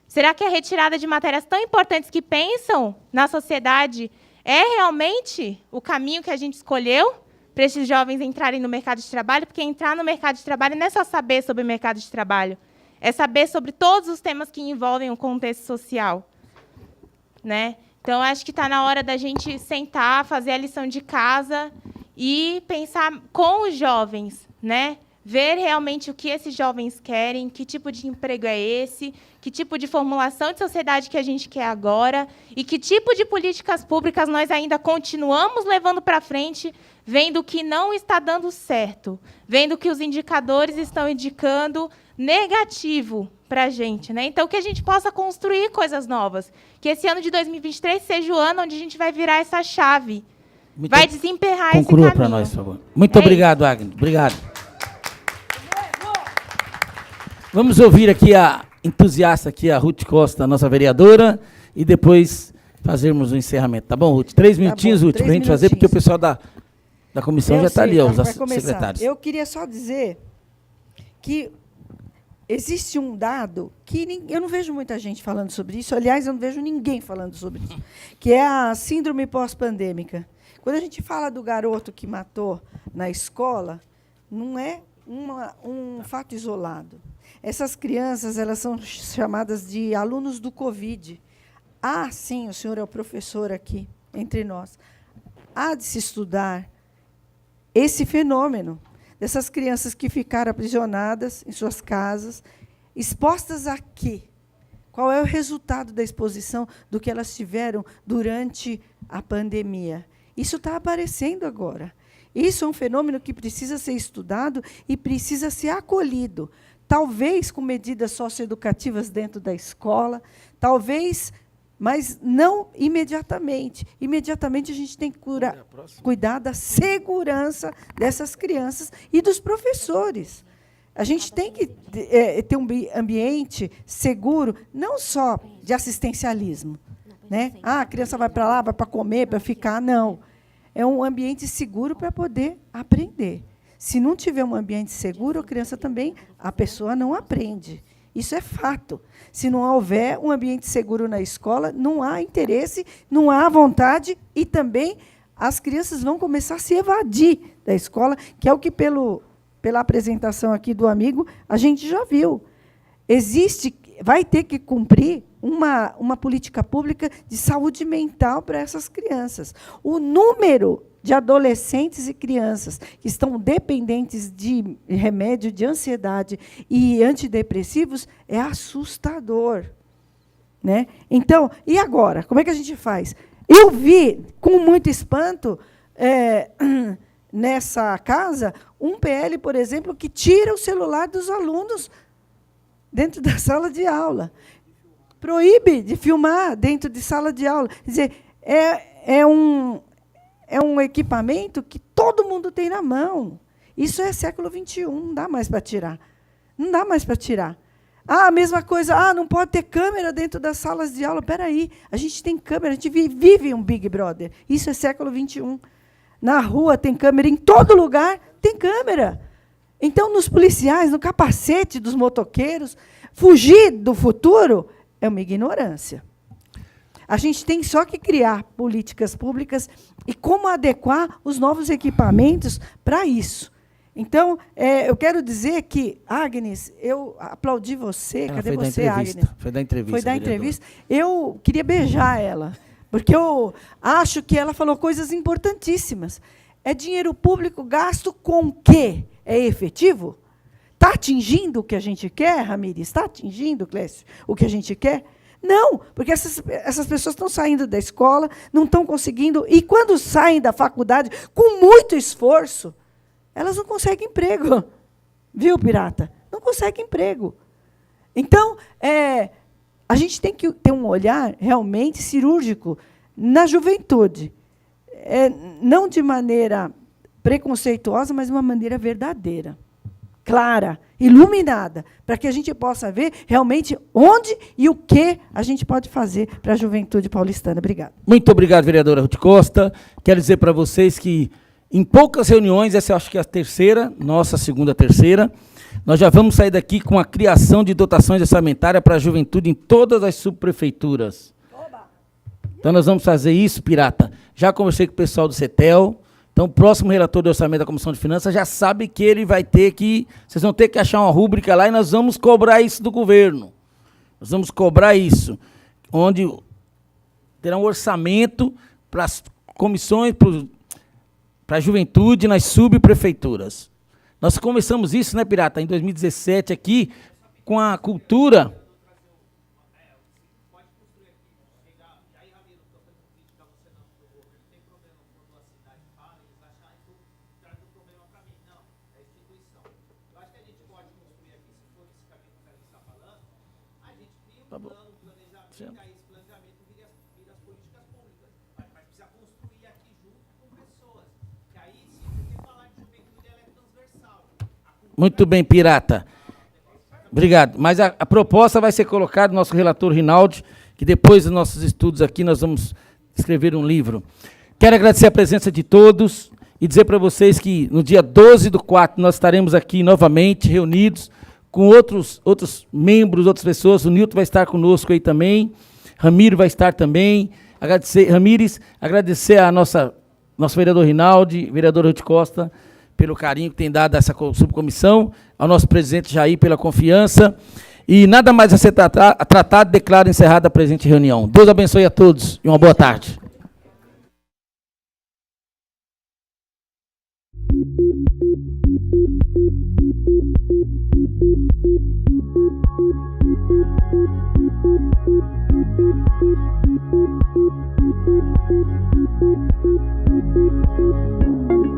Será que a retirada de matérias tão importantes que pensam na sociedade é realmente o caminho que a gente escolheu para esses jovens entrarem no mercado de trabalho? Porque entrar no mercado de trabalho não é só saber sobre o mercado de trabalho, é saber sobre todos os temas que envolvem o contexto social, né? Então, acho que está na hora da gente sentar, fazer a lição de casa e pensar com os jovens, né? ver realmente o que esses jovens querem, que tipo de emprego é esse, que tipo de formulação de sociedade que a gente quer agora e que tipo de políticas públicas nós ainda continuamos levando para frente, vendo que não está dando certo, vendo que os indicadores estão indicando negativo para a gente, né? Então, que a gente possa construir coisas novas. Que esse ano de 2023 seja o ano onde a gente vai virar essa chave. Vai desemperrar esse caminho. Conclua para nós, por favor. Muito obrigado, Agnes. Obrigado. Vamos ouvir aqui a entusiasta, aqui, a Ruth Costa, nossa vereadora, e depois fazermos o encerramento. Tá bom, Ruth? 3 minutinhos, Ruth, para a gente fazer, porque o pessoal da comissão já está ali, os secretários. Eu queria só dizer que existe um dado que eu não vejo muita gente falando sobre isso, aliás, eu não vejo ninguém falando sobre isso, que é a síndrome pós-pandêmica. Quando a gente fala do garoto que matou na escola, não é um fato isolado. Essas crianças, elas são chamadas de alunos do Covid. Ah, sim, o senhor é o professor aqui, entre nós. Há de se estudar esse fenômeno dessas crianças que ficaram aprisionadas em suas casas, expostas a quê? Qual é o resultado da exposição do que elas tiveram durante a pandemia? Isso está aparecendo agora. Isso é um fenômeno que precisa ser estudado e precisa ser acolhido. Talvez com medidas socioeducativas dentro da escola, talvez, mas não imediatamente. Imediatamente a gente tem que cuidar da segurança dessas crianças e dos professores. A gente tem que ter um ambiente seguro, não só de assistencialismo, né? Ah, a criança vai para lá, vai para comer, para ficar. Não. É um ambiente seguro para poder aprender. Se não tiver um ambiente seguro, a pessoa não aprende. Isso é fato. Se não houver um ambiente seguro na escola, não há interesse, não há vontade, e também as crianças vão começar a se evadir da escola, que é o que, pela apresentação aqui do amigo, a gente já viu. Vai ter que cumprir uma política pública de saúde mental para essas crianças. O número de adolescentes e crianças que estão dependentes de remédio de ansiedade e antidepressivos é assustador, né? Então, e agora? Como é que a gente faz? Eu vi, com muito espanto, nessa casa, um PL, por exemplo, que tira o celular dos alunos dentro da sala de aula. Proíbe de filmar dentro de sala de aula. Quer dizer, é um equipamento que todo mundo tem na mão. Isso é século XXI, não dá mais para tirar. Não dá mais para tirar. Ah, a mesma coisa, não pode ter câmera dentro das salas de aula. Espera aí, a gente tem câmera, a gente vive um Big Brother. Isso é século XXI. Na rua tem câmera, em todo lugar tem câmera. Então, nos policiais, no capacete dos motoqueiros, fugir do futuro é uma ignorância. A gente tem só que criar políticas públicas e como adequar os novos equipamentos para isso. Então, eu quero dizer que, Agnes, eu aplaudi você. Cadê você, Agnes? Foi da entrevista. Foi da entrevista. Eu queria beijar ela, porque eu acho que ela falou coisas importantíssimas. É dinheiro público gasto com o quê? É efetivo? Está atingindo o que a gente quer, Ramires? Está atingindo, Clécio, o que a gente quer? Não, porque essas pessoas estão saindo da escola, não estão conseguindo, e quando saem da faculdade, com muito esforço, elas não conseguem emprego. Viu, Pirata? Não conseguem emprego. Então, a gente tem que ter um olhar realmente cirúrgico na juventude. Não de maneira preconceituosa, mas de uma maneira verdadeira, clara, iluminada, para que a gente possa ver realmente onde e o que a gente pode fazer para a juventude paulistana. Obrigada. Muito obrigado, vereadora Ruth Costa. Quero dizer para vocês que, em poucas reuniões, essa eu acho que é a terceira, nossa segunda terceira, nós já vamos sair daqui com a criação de dotações orçamentárias para a juventude em todas as subprefeituras. Então, nós vamos fazer isso, Pirata. Já conversei com o pessoal do CETEL. Então, o próximo relator do orçamento da Comissão de Finanças já sabe que ele vai ter que... Vocês vão ter que achar uma rúbrica lá e nós vamos cobrar isso do governo. Nós vamos cobrar isso, onde terá um orçamento para as comissões, para a juventude nas subprefeituras. Nós começamos isso, né, Pirata, em 2017 aqui, com a cultura. Muito bem, Pirata. Obrigado. Mas a proposta vai ser colocada no nosso relator Rinaldi, que depois dos nossos estudos aqui nós vamos escrever um livro. Quero agradecer a presença de todos e dizer para vocês que no dia 12/4 nós estaremos aqui novamente reunidos com outros membros, outras pessoas. O Nilton vai estar conosco aí também, Ramiro vai estar também. Ramires, agradecer a nosso vereador Rinaldi, vereador Ruth Costa, pelo carinho que tem dado a essa subcomissão, ao nosso presidente Jair pela confiança. E nada mais a ser tratado, declaro encerrada a presente reunião. Deus abençoe a todos e uma boa tarde.